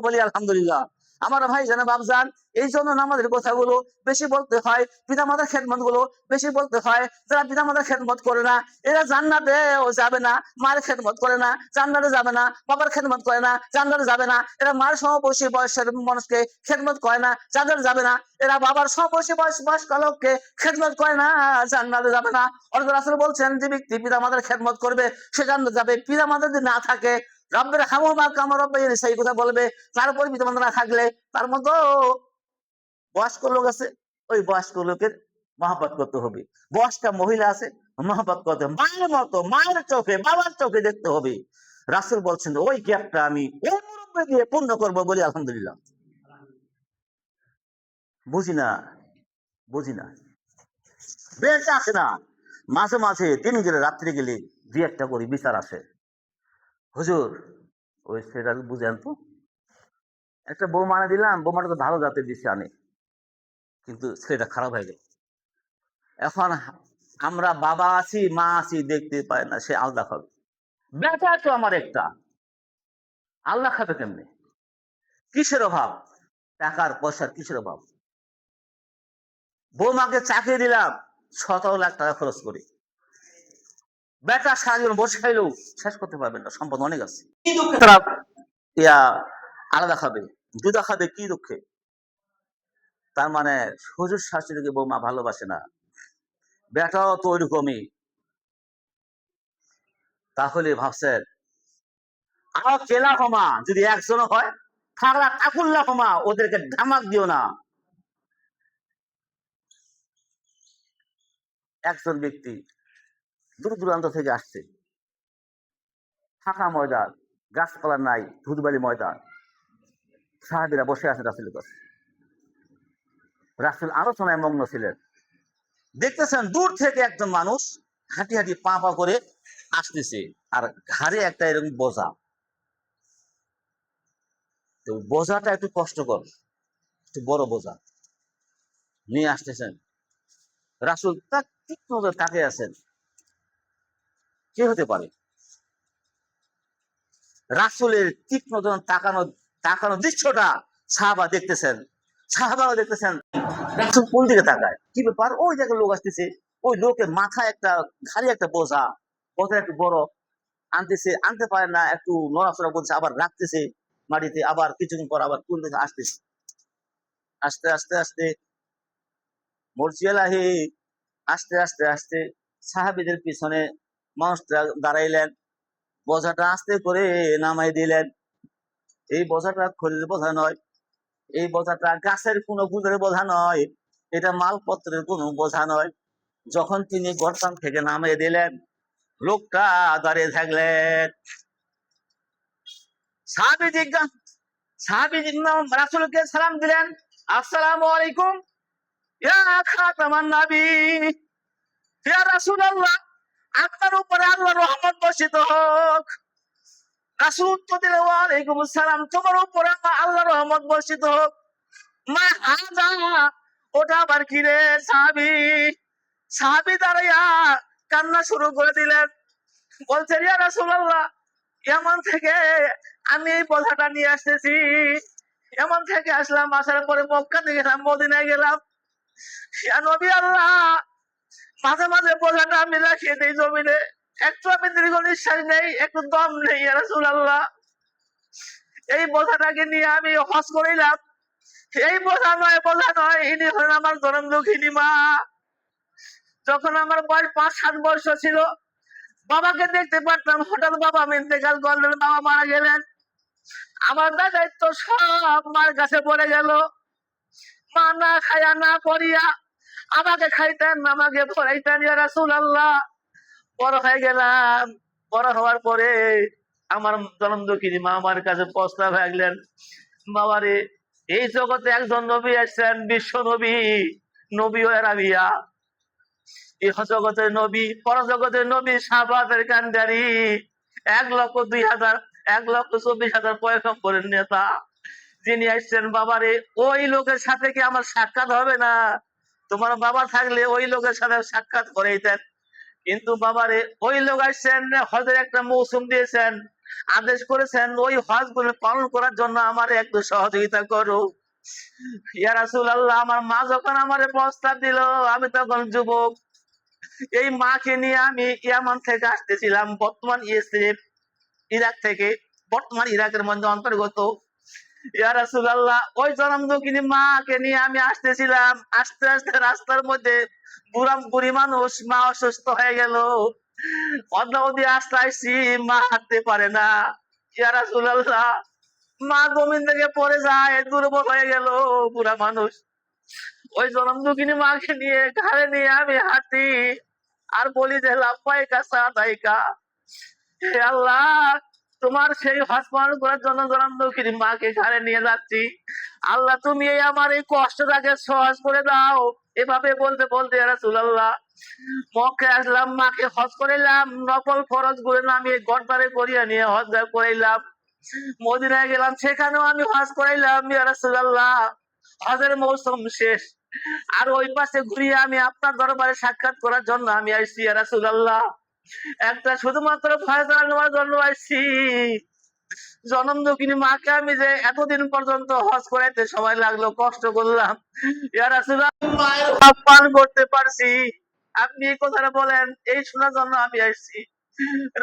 বলি আলহামদুলিল্লাহ। আমার ভাই জানা বাবজান, এই জন্য নামাজের কথাগুলো বেশি বলতে হয়, পিতামাতার খেদমত গুলো বেশি বলতে হয়। যারা পিতামাতার খেদমত করে না এরা জান্নাতেও যাবে না, মায়ের খেদমত করে না জান্নাতে যাবে না, বাবার খেদমত করে না জান্নাতে যাবে না, এরা মায়ের সমবয়সী বয়সের মানুষকে খেদমত করে না জান্নাতে যাবে না, এরা বাবার সমবয়সী বয়স্ক লোককে খেদমত করে না জান্নাতে যাবে না। অর্থাৎ রাসূল বলছেন যে ব্যক্তি পিতামাতার খেদমত করবে সে জান্নাতে যাবে। পিতামাতা যদি না থাকে রব্বের হামহুমা কামা রাব্বায়ানি সেই কথা বলবে, তারপর পিতামাতা না থাকলে তার মতো বয়স্ক লোক আছে ওই বয়স্ক লোকের মহব্বত করতে হবে। বয়স্কা মহিলা আছে মহব্বত করতে হবে, মায়ের মতো মায়ের চোখে বাবার চোখে দেখতে হবে। রাসূল বলছেন ওই গ্যাপটা আমি ওই মুরব্বি দিয়ে পূর্ণ করবো। বলি আলহামদুলিল্লাহ। বুঝি না বেঁচে আসে না। মাঝে মাঝে দিন গেলে রাত্রি গেলে 2-1টা করে বিচার আসে, হুজুর ওই সেটা বুঝেন তো, একটা বউ মানে দিলাম, বৌমাটা তো ভালো জাতের দিচ্ছে আনে, কিন্তু ছেলেটা খারাপ হয়ে গেল। এখন আমরা বাবা আছি মা আছি দেখতে পাই না, সে আলাদা খাবে। বেটা তো আমার একটা, আল্লাহ খাবে কেমনে? কিসের অভাব? টাকার পয়সার কিসের অভাব? বৌমাকে চাকরি দিলাম 17 লাখ টাকা খরচ করি, বেটা সারা জীবন বসে খাইলেও শেষ করতে পারবেন না, সম্পদ অনেক আছে। কি দুঃখে তারা ইয়া আলাদা খাবে, জুদা খাবে কি দুঃখে? তার মানে শ্বশুর শাশুড়িকে বৌমা ভালোবাসে না, বেটাও তো ওইরকমই। তাহলে ভাবছেন আমার কেলা হমা যদি একজনও হয়, থাকলা টাকুল্লা হমা, ওদেরকে ধামাক দিও না। একজন ব্যক্তি দূর দূরান্ত থেকে আসছে, ফাঁকা ময়দান, গাছপালা নাই, ধুধবালি ময়দান, সাহাবীরা বসে আছে রাসূলের কাছে। রাসূল আলোচনায় মগ্ন ছিলেন। দেখতেছেন দূর থেকে একজন মানুষ হাঁটি হাঁটি পা পা করে আসতেছে, আর ঘাড়ে একটা এরকম বোঝা। তো বোঝাটা একটু কষ্টকর, একটু বড় বোঝা নিয়ে আসতেছেন। রাসূল তাক তীক্ষ্ণ নজরে তাকিয়ে আছেন, কে হতে পারে? রাসূলের তীক্ষ্ণ নজরে তাকানো তাকানো দৃশ্যটা সাহাবা দেখতেছেন, সাহাবাও দেখতেছেন। রাসূল কোন দিকে তাকায়, কি ব্যাপার? ওই জায়গায় লোক আসতেছে, ওই লোকের মাথায় একটা ঘাড়ি একটা বোঝা, বোঝা একটু বড়, আনতেছে, আনতে পারে না, একটু নড়াচড়া করছে, আবার রাখতেছে মাটিতে, আবার কিছুক্ষণ পর আবার কোন দিকে আসতেছে। আস্তে আস্তে আস্তে মরজিয়ালাহি, আস্তে আস্তে আস্তে সাহাবীদের পিছনে মানুষটা দাঁড়াইলেন, বোঝাটা আস্তে করে নামাই দিলেন। এই বোঝাটা খড়ির বোঝা নয়, এই বোঝাটা গাছের কোনো গুজের বোঝা নয়, এটা মালপত্রের কোনো বোঝা নয়। যখন তিনি গর্তান থেকে নামিয়ে দিলেন, লোকটা দাঁড়িয়ে থাকলেন। সাহাবী জিজ্ঞাসা, সাহাবী রাসূলকে সালাম দিলেন, আসসালামু আলাইকুম ইয়া খাতামান নবী, ইয়া রাসূলুল্লাহ, আপনার উপরে আল্লাহর রহমত বর্ষিত হোক। রাসূল উত্তর দিলেন, ওয়া আলাইকুম আসসালাম, তোমার উপরে আল্লাহর রহমত বর্ষিত হোক। মা হাযা, ওটা আবার কি রে? সাহাবী সাহাবী দাঁড়াইয়া কান্না শুরু করে দিলেন, বলছেন, ইয়া রাসূলুল্লাহ, ইয়ামান থেকে আমি এই বোঝাটা নিয়ে আসতেছি, ইয়ামান থেকে আসলাম, আসার পরে মক্কাতে গেলাম, মদিনায় গেলাম, ইয়া নবী আল্লাহ, মাঝে মাঝে বোঝাটা আমি রাখিয়ে দিই জমিনে, একটু আমি দীর্ঘ নিঃশ্বাস নেই, একটু দম নেই, ইয়া রাসূলুল্লাহ। এই বোঝাটাকে নিয়ে আমি হজ করিলাম, এই বোঝা নয়, বোঝা নয়, ইনি হলেন আমার জনম দুঃখিনী মা। যখন আমার বয়স 5-7 বছর ছিল, বাবাকে দেখতে পারতাম, হঠাৎ বাবা ইন্তেকাল করলেন, বাবা মারা গেলেন, আমার দায়িত্ব সব মার কাছে পড়ে গেল। মা না খায়া না করিয়া আমাকে খাইতেন, আমাকে পড়াইতেন, ইয়া রাসূলুল্লাহ। বড় হয়ে গেলাম, বড় হওয়ার পরে আমার জনম দুঃখিনী মা আমার কাছে প্রস্তাব রাখলেন, বাবারে, এই জগতে একজন নবী আসছেন, বিশ্ব নবী, নবী ও রাবিয়া, ইহ জগতের নবী, পর জগতের নবী, সাহাবাদের কান্ডারি, 1,02,000 1,24,000 পয়গম্বরের নেতা, যিনি আসছেন। বাবারে, ওই লোকের সাথে কি আমার সাক্ষাৎ হবে না? তোমার বাবা থাকলে ওই লোকের সাথে সাক্ষাৎ করাইতেন, কিন্তু বাবারে, ওই লোক আসছেন, হজের একটা মৌসুম দিয়েছেন, আদেশ করেছেন ওই হজ গুলো পালন করার জন্য আমার একটু সহযোগিতা করো। ইয়া রাসূলুল্লাহ, আমার মা যখন আমারে প্রস্তাব দিল, আমি তখন যুবক, এই মাকে নিয়ে আমি ইয়ামান থেকে আসতেছিলাম, বর্তমান ইসরায়েল, ইরাক থেকে, বর্তমান ইরাকের মধ্যে অন্তর্গত। ইয়া রাসূলুল্লাহ, ওই জনম দুঃখিনী মাকে নিয়ে আমি আসতেছিলাম, আস্তে আস্তে রাস্তার মধ্যে বুড়ি মানুষ, মা অসুস্থ হয়ে গেল, অদ্যাবধি আস্তে আসছি, মা হাঁটতে পারে না। ইয়া রাসূলুল্লাহ, মা জমিন থেকে পড়ে যায়, দুর্বল হয়ে গেল, বুড়া মানুষ। ওই জনম দুঃখিনী মাকে নিয়ে ঘাড়ে নিয়ে আমি হাঁটি, আর বলি যে লাব্বাইকা সাদাইকা, হে আল্লাহ, তোমার সেই হজ পালন করার জন্য জনম দুঃখিনী মাকে ঘাড়ে নিয়ে যাচ্ছি, আল্লাহ তুমি এই আমার এই কষ্টটাকে সহজ করে দাও। এভাবে বলতে বলতে ইয়া রাসূলুল্লাহ, মক্কায় আসলাম, মাকে হজ করাইলাম, নফল ফরজ গুলো আমি গর্দারে করিয়া নিয়ে হজ করাইলাম। মদিনায় গেলাম, সেখানেও আমি হজ করাইলাম, ইয়া রাসূলুল্লাহ। হজের মৌসুম শেষ, আর ওই পাশে ঘুরিয়ে আমি আপনার দরবারে সাক্ষাৎ করার জন্য আমি আসছি, ইয়া রাসূলুল্লাহ। একটা শুধুমাত্র ফয়সালা নেওয়ার জন্য আসছি। জনম দুঃখিনী মাকে আমি যে এতদিন পর্যন্ত হজ করাইতে সময় লাগলো, কষ্ট করলাম, ইয়া রাসূলুল্লাহ, মায়ের হক পালন করতে পারছি, আপনি এই কথাটা বলেন, এই শোনার জন্য আমি আসছি।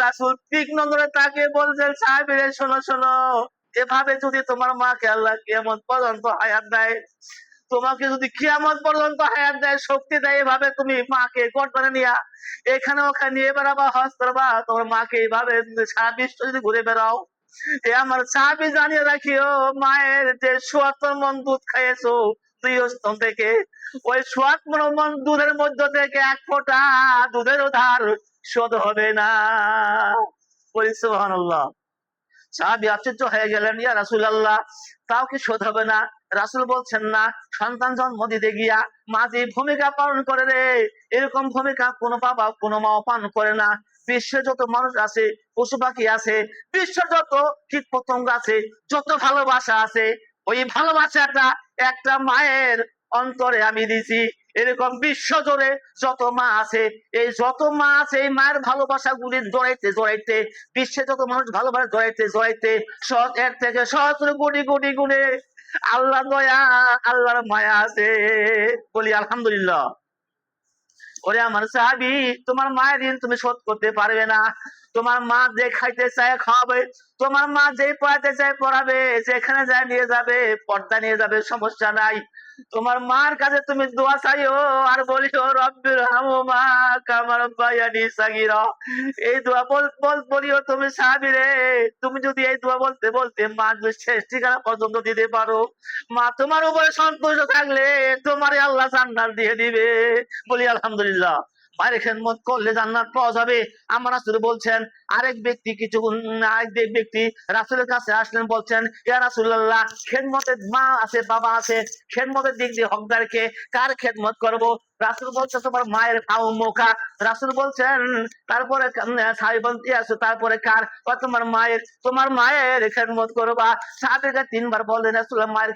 রাসূল তীক্ষ্ণ করে তাকিয়ে বলছেন, সাহাবীরা শোনো শোনো, এভাবে যদি তোমার মাকে আল্লাহ কিয়ামত পর্যন্ত হায়াত দেয়, তোমাকে যদি কিয়ামত পর্যন্ত হায়াত দেয়, শক্তি দেয়, এভাবে তুমি মাকে গর্দনে নিয়া এখানে ওখানে নিয়ে বেড়াবা, হজ করবা, তোমার মাকে এইভাবে সারা বিশ্ব যদি ঘুরে বেড়াও, এ আমার সাহাবী জানিয়ে রাখিও, মায়ের যে ৭৪ মণ দুধ খাইয়েছো দুই স্তন থেকে, ওই ৭৪ মণ দুধের মধ্য থেকে এক ফোঁটা দুধেরও ধার শোধ হবে না। বলি সুবহানাল্লাহ। সাহাবী আশ্চর্য হয়ে গেলেন, ইয়া রাসূলুল্লাহ, তাও কি শোধ হবে না? রাসূল বলছেন, না, সন্তান জন্ম দিতে গিয়া মা যে ভূমিকা পালন করে রে, এরকম ভূমিকা কোনো বাবা কোনো মাও পালন করে না। বিশ্বে যত মানুষ আছে, পশু পাখি আছে, বিশ্বের যত কীট পতঙ্গ আছে, যত ভালোবাসা আছে, ওই ভালোবাসাটা একটা মায়ের অন্তরে আমি দিছি। এরকম বিশ্ব জুড়ে যত মা আছে, এই যত মা আছে, এই মায়ের ভালোবাসা গুলি জড়াইতে জড়াইতে, বিশ্বে যত মানুষ ভালোবাসা জড়াইতে জড়াইতে, এর থেকে সহস্র কোটি কোটি গুণে আল্লাহ দয়া, আল্লাহর মায়া আছে। বলি আলহামদুলিল্লাহ। ওরে আমার সাহাবী, তোমার মায়ের ঋণ তুমি শোধ করতে পারবে না। তোমার মা যে খাইতে চায় খাওয়াবে, তোমার মা যে পড়াতে চায় পড়াবে, যেখানে যায় নিয়ে যাবে, পর্দা নিয়ে যাবে, সমস্যা নাই। তোমার মার কাছে তুমি দোয়া চাইও আর বলিও, রব্বির হামুমা কামা রাব্বায়ানি সাগীরা। এই দোয়া বলিও তুমি সাহাবী রে। তুমি যদি এই দোয়া বলতে বলতে মা যদি শেষ ঠিকানা পর্যন্ত দিতে পারো, মা তোমার উপরে সন্তুষ্ট থাকলে তোমারে আল্লাহ জান্নাত দিয়ে দিবে। বলি আলহামদুলিল্লাহ। মায়ের খেদমত করলে জান্নাত পাওয়া যাবে। আমার রাসূল বলছেন, আরেক ব্যক্তি আরেক ব্যক্তি রাসূলের কাছে আসলেন, বলছেন, ইয়া রাসূলুল্লাহ, খেদমতের মা আছে বাবা আছে, খেদমতের দিক দিয়ে হকদারকে কার খেদমত করব? রাসূল বলছে, তোমার মায়ের খাও মুখা। রাসূল বলছেন, তারপরে সাহাবী বলতে আছে, তারপরে কার? তোমার মায়ের খেদমত করবা। সাহাবীরা তিনবার বললেন, রাসূলুল্লাহ মায়ের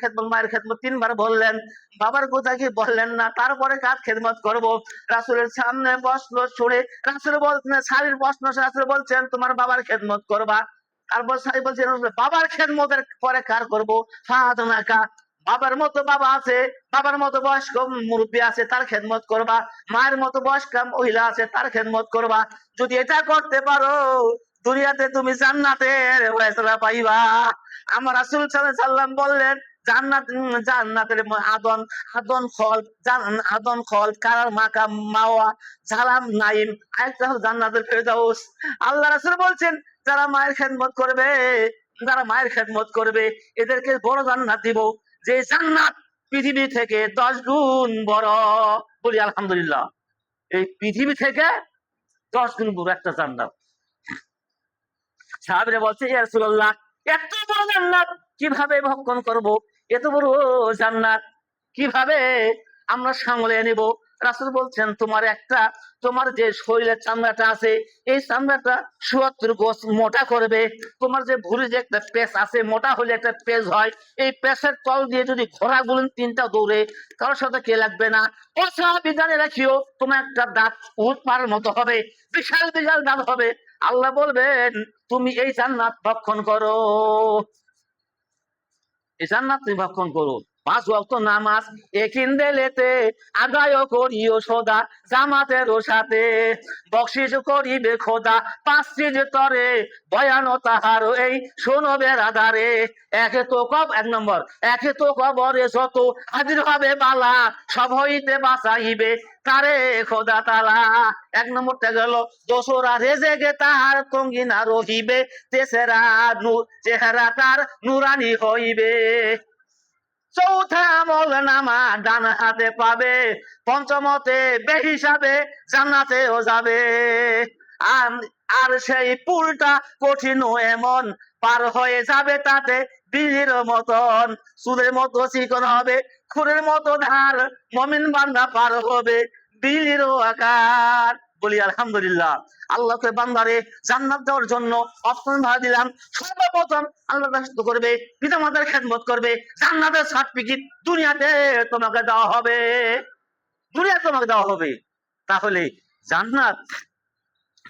খেদমত তিনবার বললেন। বাবার কথা কি বললেন না? তারপরে কার খেদমত করব? রাসূলের সামনে বসলো, শুনে রাসূল বলছেন, সাহাবীর প্রশ্ন, রাসূল বলছেন, তোমার বাবার খেদমত করবা। তারপর সাহাবী বলছেন, বাবার খেদমতের পরে কার করব? ফাদনাকা, বাবার মতো বাবা আছে, বাবার মতো বয়স্ক মুরব্বী আছে, তার খেদমত করবা। মায়ের মতো বয়স্ক মহিলা আছে, তার খেদমত করবা। যদি এটা করতে পারো, দুনিয়াতে তুমি জান্নাতের ফয়সালা পাইবা। আমার রাসূল সাল্লাল্লাহু আলাইহি সাল্লাম বললেন, জান্নাতের আদন ফল কারার মাকাম মাওয়া জালাম নাইম, আরেকটা হলো জান্নাতুল ফেরদাউস। আল্লাহ রাসূল বলছেন, যারা মায়ের খেদমত করবে, যারা মায়ের খেদমত করবে, এদেরকে বড় জান্নাত দিব, যে জান্নাত পৃথিবী থেকে 10 গুণ বড়। বলি আলহামদুলিল্লাহ। এই পৃথিবী থেকে 10 গুণ বড় একটা জান্নাত। সাহাবীরা বলছে, ইয়া রাসূলুল্লাহ, এত বড় জান্নাত কিভাবে ভক্ষণ করব? এত বড় জান্নাত কিভাবে আমরা সামলে নেব? রাসূল বলছেন, তোমার যে শরীরের চামড়াটা আছে, এই চামড়াটা ৭৪ গজ মোটা করবে। তোমার যে ভুঁড়ি যে একটা পেশ আছে, মোটা হলে একটা পেশ হয়, এই পেশের তল দিয়ে যদি ঘোড়াগুলো 3টা দৌড়ে, কারোর সাথে কে লাগবে না। ও সাহাবী, জানে রাখিও, তোমার একটা দাঁত উট পাড়ার মতো হবে, বিশাল বিশাল দাঁত হবে। আল্লাহ বলবেন, তুমি এই জান্নাত ভক্ষণ করো, এই জান্নাত তুমি ভক্ষণ করো। 5 ওয়াক্ত নামাজ একিন্দেলেতে আদায় করিও সদা, জামাতেরও সাথে বকশিশ করিবে খোদা। 5 চিজ তরে বয়ান তাহার এই শোনো বেরাদারে। এক নম্বর, একে তো কবরে যত হাজির হবে বালা, সব হইতে বাঁচাইবে তারে খোদা তালা। 1 নম্বরটা গেল, দোসরা রেজেগে তাহার তঙ্গিনা রহিবে, তেসরা চেহারা তার নুরানি হইবে। চৌথা আমল নামা ডান হাতে পাবে, পঞ্চমতে বেহিসাবে জান্নাতেও যাবে। আর সেই পুলটা কঠিন এমন, পার হয়ে যাবে তাতে বিলির মতন, চুলের মতো চিকন হবে, খুরের মতো ধার, মমিন বান্দা পার হবে বিলিরও আকার। বলি আলহামদুলিল্লাহ। আল্লাহকে বান্দারে জান্নাত দেওয়ার জন্য অপশন ভাড়া দিলাম। সর্বপ্রথম আল্লাহ রাস্তা করবে, পিতা মাতার খেদমত করবে, জান্নাতের সার্টিফিকেট দুনিয়াতে তোমাকে দেওয়া হবে, দুনিয়াতে তোমাকে দেওয়া হবে। তাহলে জান্নাত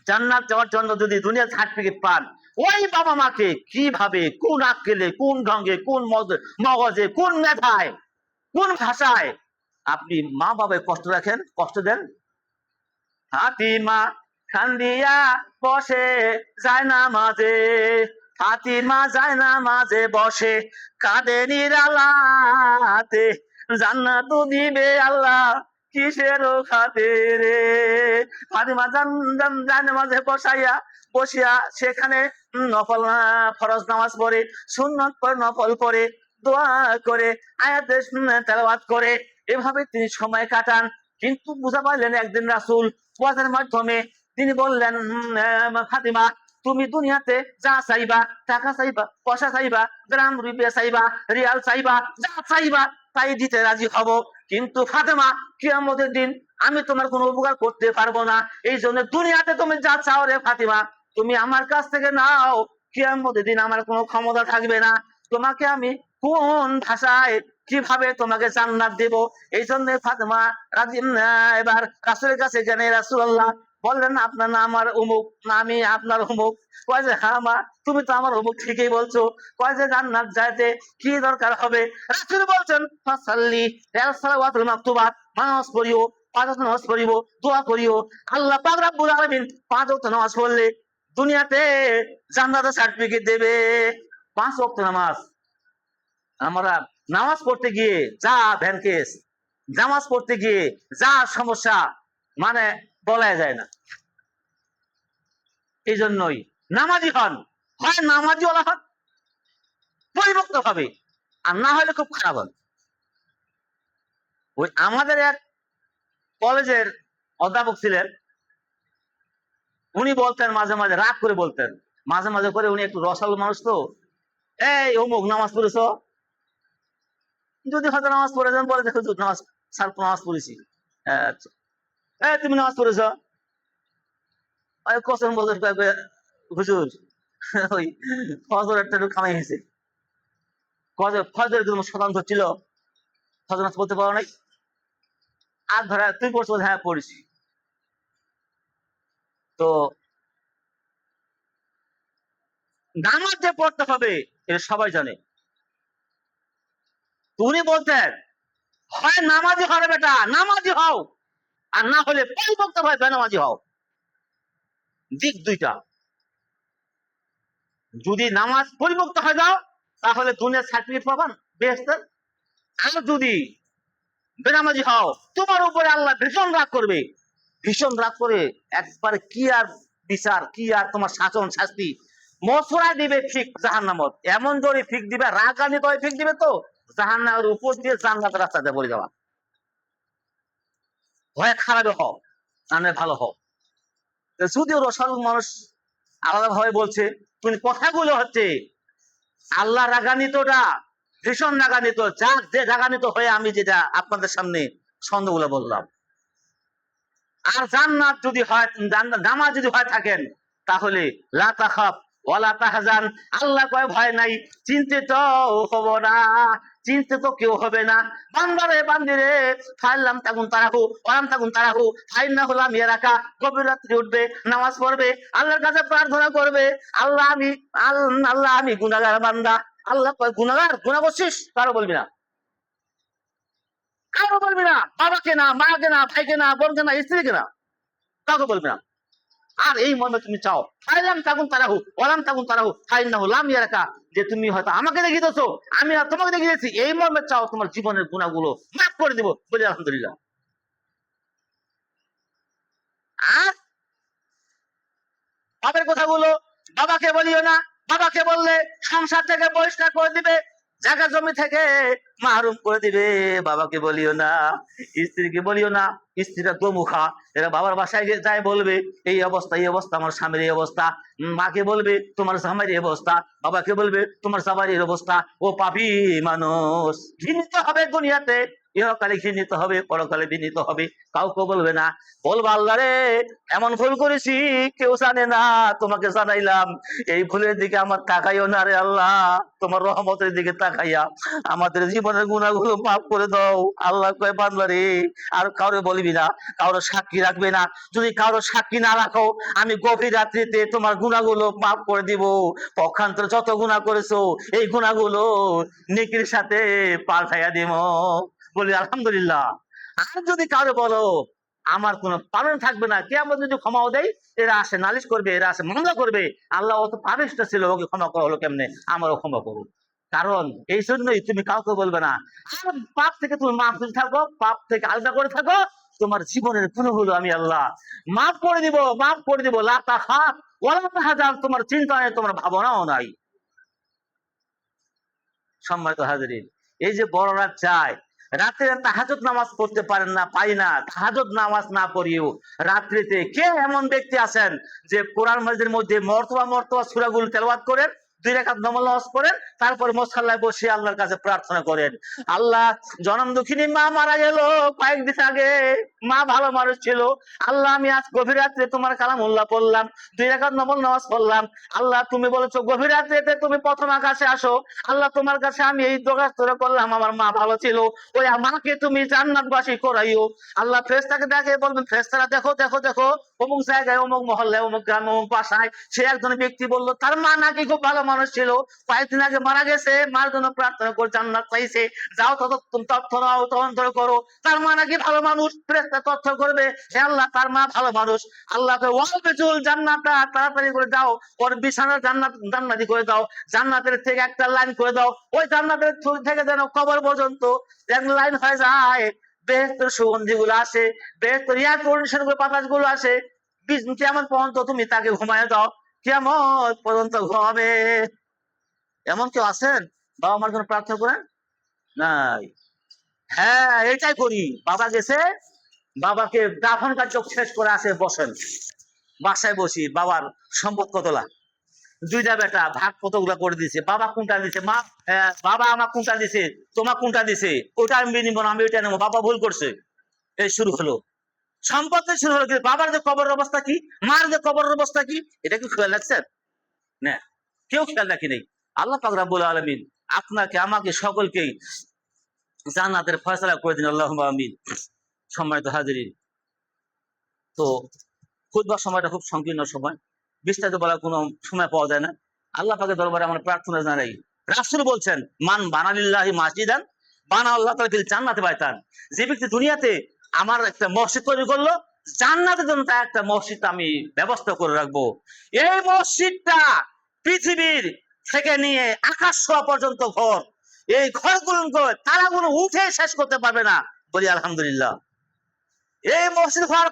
জান্নাত যাওয়ার জন্য যদি দুনিয়ার সার্টিফিকেট পান, ওই বাবা মাকে কিভাবে, কোন আক্কেলে, কোন ঢঙ্গে, কোন মগজে, কোন মেধায়, কোন ভাষায় আপনি মা বাবায় কষ্ট রাখেন, কষ্ট দেন, ফাতিমা খান্দিয়া বসে যায় না মাঝে, ফাতিমা যায় না মাঝে বসে কাঁদে নিরালাতে, জান্নাত দিবে আল্লাহ কিসের খাতিরে। ফাতিমা যায় না মাঝে বসিয়া সেখানে নফল ফরজ নামাজ পড়ে, সুন্নত পড়ে, নফল পড়ে, দোয়া করে, আয়াত তেলাওয়াত করে, এভাবে তিনি সময় কাটান। কিন্তু বুঝা পারলেন একদিন রাসূল ওয়াজের মাধ্যমে তিনি বললেন, ফাতিমা তুমি দুনিয়াতে যা চাইবা, টাকা চাইবা, পয়সা চাইবা, গ্রাম রুপিয়া চাইবা, রিয়াল চাইবা, যা চাইবা তাই দিতে রাজি হব, কিন্তু ফাতেমা কিয়ামতের দিন আমি তোমার কোনো উপকার করতে পারবো না। এই জন্য দুনিয়াতে তুমি যা চাও রে ফাতিমা, তুমি আমার কাছ থেকে নাও, কিয়ামতের দিন আমার কোনো ক্ষমতা থাকবে না। তোমাকে আমি কোন ভাষায় কিভাবে তোমাকে জান্নাত দেব। এই জন্য ফাতেমা রাজি এবার রাসূলের কাছে গেলেন, রাসূলুল্লাহ বললেন আপনার নাম আমার অমুক, না আমি আপনার অমুক। কয় যে হ্যাঁ মা তুমি তো আমার অমুক ঠিকই বলছো। কয় যে জান্নাত যাইতে কি দরকার হবে? রাসূল বলছেন ফাসাল্লি সালাওয়াতুল মাকতুবাত, নামাজ পড়িও, পাঁচ ওয়াক্ত নামাজ পড়িও, দোয়া করিও। আল্লাহ পাক রব্বুল আলামিন পাঁচ ওয়াক্ত নামাজ পড়লে দুনিয়াতে জান্নাতের সার্টিফিকেট দেবে। পাঁচ ওয়াক্ত নামাজ, আমরা নামাজ পড়তে গিয়ে যা ভ্যানকেস, নামাজ পড়তে গিয়ে যা সমস্যা, মানে বলা যায় না। এই জন্যই নামাজি হন, হয় নামাজি ওলা হন পরিবর্ত হবে, আর না হলে খুব খারাপ হন। ওই আমাদের এক কলেজের অধ্যাপক ছিলেন, উনি বলতেন মাঝে মাঝে রাগ করে বলতেন, মাঝে মাঝে করে, উনি একটু রসালো মানুষ তো, এই অমুক নামাজ পড়েছ, যদি হয়তো নামাজ পড়ে যান বলে দেখো নামাজ স্যার নামাজ পড়েছি, আচ্ছা এই তুমি নামাজ পড়েছ, কসম বলতে হুজুর ওই ফজর একটা একটু কামাই হয়েছে, ফজর একদম শতাংশ ছিল, ফজর নামাজ পড়তে পারো নাই, আর ধরা তুই পড়ছো, হ্যাঁ পড়েছি। তো নামাজ যে পড়তে হবে এটা সবাই জানে। উনি বলতেন হয় নামাজি হবে বেটা, নামাজি হও, আর না হলে পরিপক্ত হয় বেনামাজি হও। দিক দুইটা, যদি নামাজ পরিপক্ত হয়ে যাও তাহলে দুনিয়ার সার্টিফিকেট পাবেন বেহেশতের, আর যদি বেনামাজি হও তোমার উপরে আল্লাহ ভীষণ রাগ করবে, ভীষণ রাগ করে একবারে কি আর বিচার, কি আর তোমার শাসন শাস্তি মশরা দিবে ঠিক জাহান্নামত, এমন জোরে ফিক দিবে, রাগান্বিত হয়ে ফিক দিবে তো জাহান্নামের উপর দিয়ে জান্নাতের রাস্তাতে পড়ে যাওয়া। ভয়ে খারাপে হও, না ভালো হও। যদিও রসাল মানুষ আলাদা ভাবে বলছে, কিন্তু কথাগুলো হচ্ছে আল্লাহ রাগান্বিতটা ভীষণ রাগান্বিত, যার যে রাগান্বিত হয়ে আমি যেটা আপনাদের সামনে ছন্দগুলো বললাম। আর জান্নাত যদি হয়, নামাজ যদি হয় থাকেন, তাহলে লা তাখাফ ওয়ালা তাহজান, আল্লাহ কয় ভয় নাই, চিন্তিত হব না, চিন্তিত কেউ হবে না। বান্দারে বান্দিরে ফাইলাম তাগুন তারাহু ওয়ালাম তাগুন তারাহু ফাইন্না হলাম ইয়ারাকা, গভীর রাত্রে উঠবে, নামাজ পড়বে, আল্লাহর কাছে প্রার্থনা করবে, আল্লাহ আমি গুনাহগার বান্দা। আল্লাহ কয় গুনাহগার, গুনাহ করছিস, কারো বলবি না, কারো বলবি না, বাবাকে না, মাকে না, ভাইকে না, বোনকে না, স্ত্রীকে না, কাউকে বলবি না। আর এই মর্মে তুমি চাও ফাইলাম তাগুন তারাহু ওয়ালাম তাগুন তারাহু ফাইন্নাহু লাম ইয়ারাকা, যে তুমি হয়তো আমাকে দেখিয়ে দিয়েছো, আমি আর তোমাকে দেখিয়ে দিয়েছি, এই মর্মে চাও তোমার জীবনের গুনাহগুলো মাফ করে দিব, বলি আলহামদুলিল্লাহ। আর বাবার কথাগুলো বাবাকে বলিও না, বাবাকে বললে সংসার থেকে বহিষ্কার করে দিবে, জায়গা জমি থেকে মাহরুম করে দিবে, বাবাকে বলিও না। স্ত্রীকে বলিও না, স্ত্রীরা দোমুখা, এরা বাবার বাসায় যায় বলবে এই অবস্থা, এই অবস্থা, আমার স্বামীর এই অবস্থা, মাকে বলবে তোমার জামাইয়ের এই অবস্থা, বাবাকে বলবে তোমার জামাইয়ের অবস্থা। ও পাপী মানুষ, ঘৃণিত হবে দুনিয়াতে, ইহকালে ঘৃণিত হবে, পরকালে বিনীত হবে, কাউকে বলবে না। বলবো আল্লাহ রে এমন ভুল করেছি কেউ জানে না, তোমাকে জানাইলাম, এই ভুলের দিকে আমার তাকাইও না রে আল্লাহ, তোমার রহমতের দিকে তাকাইয়া আমাদের জীবনের গুনাহগুলো মাফ করে দাও। আল্লাহ কয় বান্দা রে আর কাউরে বলবি না, কারো সাক্ষী রাখবে না, যদি কারো সাক্ষী না রাখো আমি গভীর রাত্রিতে তোমার গুনাহগুলো মাফ করে দিব, পক্ষান্তর যত গুনাহ করেছো এই গুনাহগুলো নেকির সাথে পাল্টাইয়া দিব, বলি আলহামদুলিল্লাহ। আর যদি কারো বলো আমার কোনো পালন থাকবে না। কিয়ামত যদি ক্ষমাও দেয়, এরা আসে নালিশ করবে, এরা আসে মামলা করবে, আল্লাহ অত পাপিষ্ঠ ছিল, ওকে ক্ষমা করা হলো কেমনে, আমারও ক্ষমা করো। কারণ এই জন্যই তুমি কাউকে বলবে না। আর পাপ থেকে তুমি মাফ করে থাকো, পাপ থেকে আলাদা করে থাকো, তোমার জীবনের গুণ হলো আমি আল্লাহ মাফ করে দিব, মাফ করে দিব। লা তাখাফ ওয়ালা তাহজান, তোমার চিন্তা নেই, তোমার ভাবনাও নাই। সম্মানিত হাজিরিন, এই যে বড় রাত চায়, রাতে তাহাজ্জুদ নামাজ পড়তে পারেন না, পাই না, তাহাজ্জুদ নামাজ না পড়িও রাত্রিতে কে এমন ব্যক্তি আছেন যে কোরআন মাজিদের মধ্যে মর্তবা মর্তবা সূরাগুলো তেলাওয়াত করেন, 2 রাকাত নফল নামাজ পড়েন, তারপরে মুসল্লায় বসে আল্লাহর কাছে প্রার্থনা করেন, আল্লাহ জনম দুঃখিনী মা মারা গেল কয়েকদিন আগে, মা ভালো মানুষ ছিল, আল্লাহ আমি আজ গভীর রাত্রে তোমার কালামুল্লাহ পড়লাম, 2 রাকাত নফল নামাজ পড়লাম, আল্লাহ তুমি বলেছো গভীর রাত্রিতে তুমি প্রথম আকাশে আসো, আল্লাহ তোমার কাছে আমি এই দরখাস্ত করলাম, আমার মা ভালো ছিল, ওই আমাকে তুমি জান্নাতবাসী করাইও। আল্লাহ ফেরেশতাকে দেখে বলবেন, ফেরেশতারা দেখো দেখো দেখো, অমুক জায়গায় অমুক মহল্লায় অমুক গ্রামে অমুক বাসায় সে একজন ব্যক্তি বললো তার মা নাকি খুব ভালো মানুষ ছিল, কয়েকদিন আগে মারা গেছে, মার জন্য প্রার্থনা করে জান্নাত চাইছে, যাও তথ্য নাও, তদন্ত করো, তার মা নাকি ভালো মানুষ। ফেরেশতা তথ্য করবে, হে আল্লাহ তার মা ভালো মানুষ, আল্লাহকে ওয়ালবেজুল জান্নাতা, তাড়াতাড়ি করে দাও, ওর বিছানা জান্নাতি করে দাও, জান্নাতের থেকে একটা লাইন করে দাও, ওই জান্নাতের থেকে যেন কবর পর্যন্ত এক লাইন হয়ে যায়, বেহেশতের সুগন্ধি গুলো আসে, বেহেশতের এয়ার কন্ডিশন গুলো বাতাস গুলো আসে, কেমন পর্যন্ত তুমি তাকে ঘুমায় দাও, কেমন পর্যন্ত ঘুমাবে। এমন কেউ আছেন বাবা মার জন্য প্রার্থনা করেন? নাই। হ্যাঁ এটাই করি, বাবা গেছে, বাবাকে দাফন কার্য শেষ করে আসে, বসেন বাসায় বসি, বাবার সম্পদ কতলা, 2টা বেটা ভাগ কতগুলা করে দিছে, বাবা কোনটা দিছে, মা বাবা আমার কোনটা দিছে, তোমার কোনটা দিছে, ওটা আমি নিব না, আমি ওইটা নেবো, বাবা ভুল করছে, এই শুরু হলো সম্পত্তি শুরু হলো। কিন্তু বাবার যে কবরের অবস্থা কি, মার যে কবরের অবস্থা কি, এটা কি খেয়াল রাখছেন? না, কেউ খেয়াল রাখি নেই। আল্লাহ পাক রব্বুল আলামিন আপনাকে আমাকে সকলকেই জান্নাতের ফয়সালা করে দিন, আল্লাহুম্মা আমিন। সম্মানিত হাজিরিন, তো খুতবার সময়টা খুব সংকীর্ণ সময়, বিস্তারিত বলার কোনো সময় পাওয়া যায় না। আল্লাহ পাকের দরবারে আমরা প্রার্থনা জানাই, রাসূল বলছেন মান বানালিল্লাহি মাসজিদান বানা আল্লাহ তাআলা ফিল জান্নাতি বাইতান, যে ব্যক্তি দুনিয়াতে আমার একটা মসজিদ তৈরি করলো, জান্নাতের জন্য তার একটা মসজিদ আমি ব্যবস্থা করে রাখবো। এই মসজিদটা পৃথিবীর থেকে নিয়ে আকাশ ছোঁয়া পর্যন্ত ঘর, এই ঘরগুলো তারাগুলো উঠে শেষ করতে পারবে না, বলি আলহামদুলিল্লাহ। এই মসজিদ হওয়ার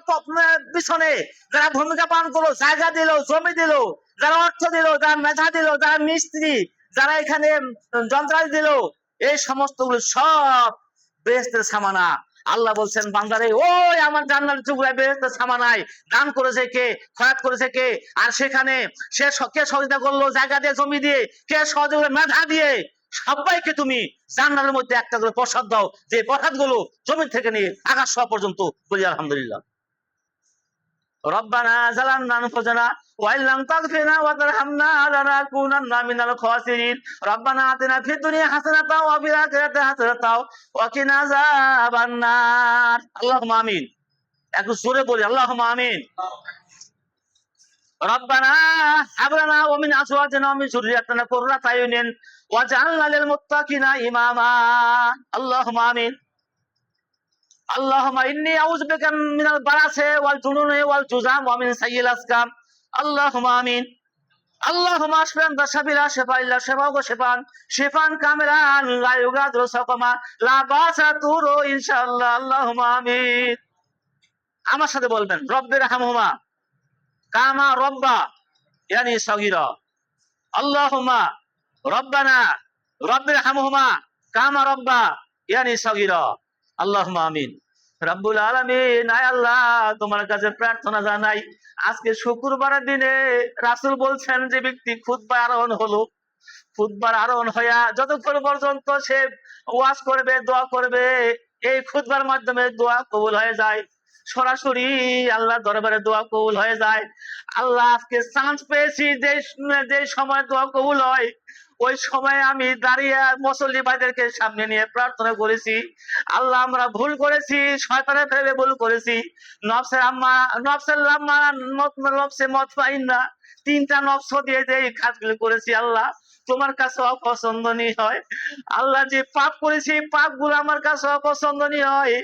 পিছনে যারা ভূমিকা পালন করলো, জায়গা দিল, জমি দিল, যারা অর্থ দিল, যারা মেধা দিল, যারা মিস্ত্রি, যারা এখানে যন্ত্রাংশ দিল, এই সমস্ত গুলো সব বেহেশতের সামানা। আল্লাহ বলছেন বান্দারে, ওই আমার জান্নাতের টুকরায় বেহেশতের সামানায় দান করেছে কে, খয়াত করেছে কে, আর সেখানে কে সহযোগিতা করলো, জায়গা দিয়ে, জমি দিয়ে, কে সহযোগিতা মেধা দিয়ে, সবাইকে তুমি জান্নাতের মধ্যে একটা করে প্রসাদ দাও, যে প্রসাদ গুলো জমি থেকে নিয়ে আকাশ ছোঁয়া পর্যন্ত, বলি আলহামদুলিল্লাহ। রব্বানা জালামনা আনফুসানা ওয়া ইল্লাম তাগফির ওয়া তারহামনা লানাকুনান্না মিনাল খাসিরিন, রব্বানা আতিনা ফিদ দুনিয়া হাসানাতাও ওয়া ফিল আখিরাতি হাসানাতাও ওয়া কিনা আযাবান নার। আল্লাহুম্মা আমিন। একটু জোরে বলি আল্লাহুম্মা আমিন। রব্বানা হাব লানা ওয়া মিন আজওয়াজিনা ওয়া মিন যুররিয়াতিনা কুররাতা আয়ুনিন ওয়াজআলনা লিল মুত্তাকিনা ইমামা। আল্লাহুম্মা আমিন। আল্লাহুম্মা ইন্নী আউযু বিকা মিনাল বারাসি ওয়াল জুনুনি ওয়াল জুযাম ওয়া মিন সাইয়্যিল আসকাম। আল্লাহুম্মা আমিন। আল্লাহুম্মা আশফি আনতা শাফি লা শিফা ইল্লা শিফাউকা শিফান শিফান কামিলান লা ইউগাদিরু সাকামা লা বাসা তুরু ইনশাআল্লাহ। আল্লাহুম্মা আমিন। আমার সাথে বলবেন, রব্বির হামহুমা কামা রব্বা ইয়ানি সগীরা। আল্লাহুম্মা রব্বানা রব্বির হামহুমা কামা রব্বা ইয়ানি সগীরা। আল্লাহুম্মা আমিন। রব্বুল আলামিন, আয় আল্লাহ তোমার কাছে প্রার্থনা জানাই, আজকে শুক্রবারের দিনে রাসূল বলছেন যে ব্যক্তি খুতবা আরোহণ হলো, খুতবার আরোহণ হইয়া যতক্ষণ পর্যন্ত সে ওয়াজ করবে, দোয়া করবে, এই খুতবার মাধ্যমে দোয়া কবুল হয়ে যায়, সরাসরি আল্লাহ দরবারে দোয়া কবুল হয়ে যায়। আল্লাহ আজকে চান্স পেয়েছি, যে সময় দোয়া কবুল হয়, ওই সময় আমি দাঁড়িয়ে মুসল্লি ভাইদেরকে সামনে নিয়ে প্রার্থনা করেছি। আল্লাহ আমরা ভুল করেছি, শয়তানের প্রেমে ভুল করেছি, নফসের আম্মা, নফসের লাম্মা, নফসে মতমাইন্না, 3টা নফস দিয়ে যে এই কাজগুলো করেছি, আল্লাহ তোমার কাছে অপছন্দনীয় হয়। আল্লাহ, যে পাপ করেছি এই পাপগুলো আমার কাছে অপছন্দনীয় হয়।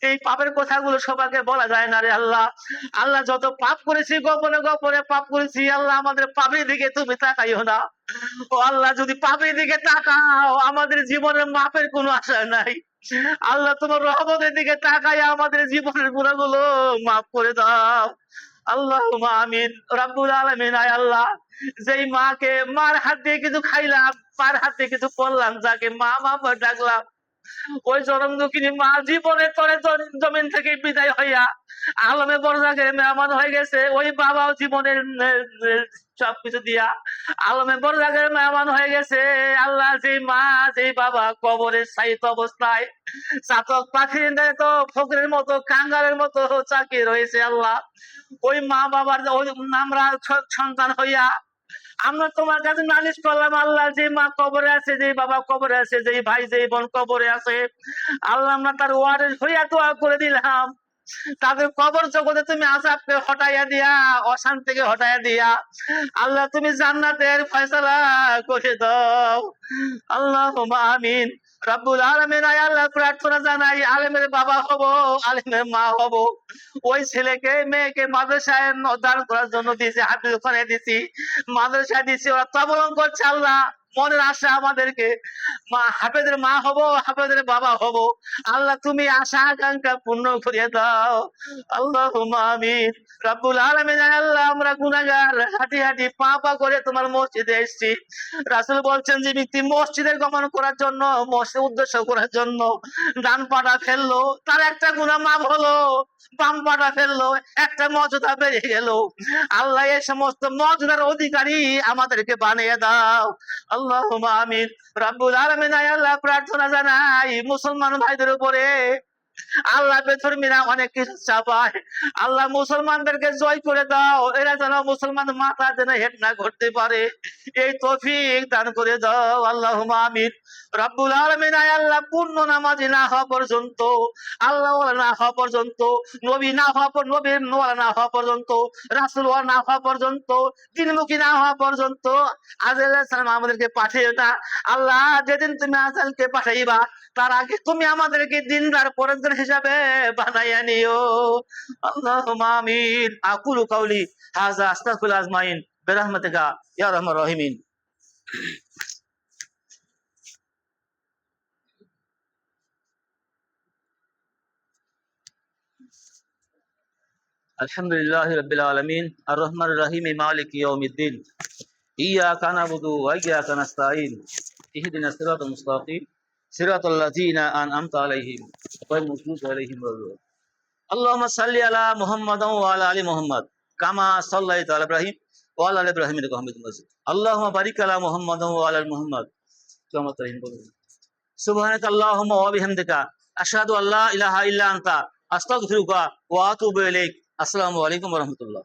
এই পাপের কথাগুলো সবাইকে বলা যায় না রে আল্লাহ। আল্লাহ, যত পাপ করেছি গোপনে গোপনে পাপ করেছি, আল্লাহ আমাদের পাপের দিকে তুমি তাকাইও না। ও আল্লাহ, যদি পাপের দিকে তাকাও আমাদের জীবনের মাপের কোনো আশা নাই। আল্লাহ, তোমার রহমতের দিকে তাকাই আমাদের জীবনের গুণাগুলো মাফ করে দাও। আল্লাহুম্মা আমিন। রব্বুল আলামিন, আয় আল্লাহ, যেই মাকে মার হাত দিয়ে কিছু খাইলাম, মার হাত দিয়ে কিছু করলাম, যাকে মা মা বলে ডাকলাম, ওই জনম দুঃখিনী মা জীবনে তরে জমিন থেকে বিদায় হইয়া আলমে বরজাখের মেহমান হয়ে গেছে। ওই বাবাও জীবনের সবকিছু দিয়া আলমে বরজাখের মেহমান হয়ে গেছে। আল্লাহ, যেই মা যেই বাবা কবরের সাহিত্য অবস্থায় চাতক পাখির তো ফকরের মতো কাঙ্গালের মতো চাকিয়ে রয়েছে, আল্লাহ, ওই মা বাবার ওই আমরা সন্তান হইয়া আমরা তোমার কাছে নালিশ করলাম, আল্লাহ, যে মা কবরে আছে, যে বাবা কবরে আছে, যে ভাই যে বোন কবরে আছে, আল্লাহ, আমরা তার ওয়ারিস হইয়া দোয়া করে দিলাম, তাদের কবর জগতে তুমি আযাবকে হটাইয়া দিয়া, অশান্তিকে হটাইয়া দিয়া, আল্লাহ, তুমি জান্নাতের ফয়সালা করে দাও। আল্লাহুম্মা আমিন। রব্বুল আলামিন, আয় আল্লাহ, প্রার্থনা জানাই আলেমের বাবা হব, আলেমের মা হব, ওই ছেলেকে মেয়েকে মাদ্রাসায় দান করার জন্য দিয়েছি, হাফিজ ওখানে দিছি, মাদ্রাসায় দিছি, ওরা তবলং করছে, আল্লাহ, মনের আশা আমাদেরকে মা হাফেজের মা হব, হাফেজের বাবা হব, আল্লাহ, তুমি আশা আকাঙ্ক্ষা পূর্ণ করিয়ে দাও। আল্লাহুম্মা আমিন। রব্বুল আলামিন, আয় আল্লাহ, আমরা গুনাহগার, হাঁটি হাঁটি পা পা করে তোমার মসজিদে এসেছি। রাসূল বলছেন, যে ব্যক্তি মসজিদে গমন করার জন্য, মসজিদ উদ্দেশ্য করার জন্য ডান পাটা ফেললো, তার একটা গুনাহ মাফ হলো, বাম পাটা ফেললো একটা মর্যাদা বেড়ে গেল। আল্লাহ, এই সমস্ত মর্যাদার অধিকারী আমাদেরকে বানিয়ে দাও। আল্লাহুম্মা আমিন। রব্বুল আলামিন, আয় আল্লাহ, প্রার্থনা জানাই মুসলমান ভাইদের উপরে, আল্লাহ, বেধর্মীরা অনেক কিছু চাপায়, আল্লাহ, মুসলমানদেরকে জয় করে দাও, এরা যেন মুসলমান মাথা যেন হেট না করতে পারে, এই তৌফিক দান করে দাও। আল্লাহুম্মা আমিন। রব্বুল আলামিন, আয় আল্লাহ, পূর্ণ নামাজি না হওয়া পর্যন্ত, আল্লাহ না হওয়া পর্যন্ত, নবী না হওয়া নবীর না হওয়া পর্যন্ত, রাসূল না হওয়া পর্যন্ত, দিনমুখী না হওয়া পর্যন্ত আজরাইল আলাইহিস সালাম আমাদেরকে পাঠিয়ে না। আল্লাহ, যেদিন তুমি আজরাইলকে পাঠাইবা তার আগে তুমি আমাদেরকে দিনদার পরেজগার হিসাবে বানাইয়া নিও। আল্লাহুম্মা আমিন। আকুলু কাউলি হাযা আস্তাগফিরুল্লাহ আজমাইন বিরহমাতিকা ইয়া আরহামার রাহিমিন। আলহামদুলিল্লাহি রাব্বিল আলামিন আর রহমানির রহিম মালিকি ইয়াউমিদ্দিন ইয়্যাকা না'বুদু ওয়া ইয়্যাকা নাস্তাঈন ইহদিনাস সিরাতাল মুস্তাকিম সিরাতাল লাযিনা আন'আমতা আলাইহিম গায়রিল মাগদুবি আলাইহিম ওয়ালাদ-দাল্লিন। আল্লাহুম্মা সাল্লি আলা মুহাম্মাদিন ওয়া আলা আলি মুহাম্মাদ কামা সাল্লাইতা আলা ইব্রাহিম ওয়া আলা আলি ইব্রাহিম ইন্নাকা হামিদুম মাজিদ। আল্লাহুম্মা বারিক আলা মুহাম্মাদিন ওয়া আলা আলি মুহাম্মাদ কামা বারাকতা। সুবহানাকা আল্লাহুম্মা ওয়া বিহামদিকা আশহাদু আল্লা ইলাহা ইল্লা আনতা আস্তাগফিরুকা ওয়া আতুবু ইলাইক। আসসালামু আলাইকুম ওয়া রাহমাতুল্লাহ।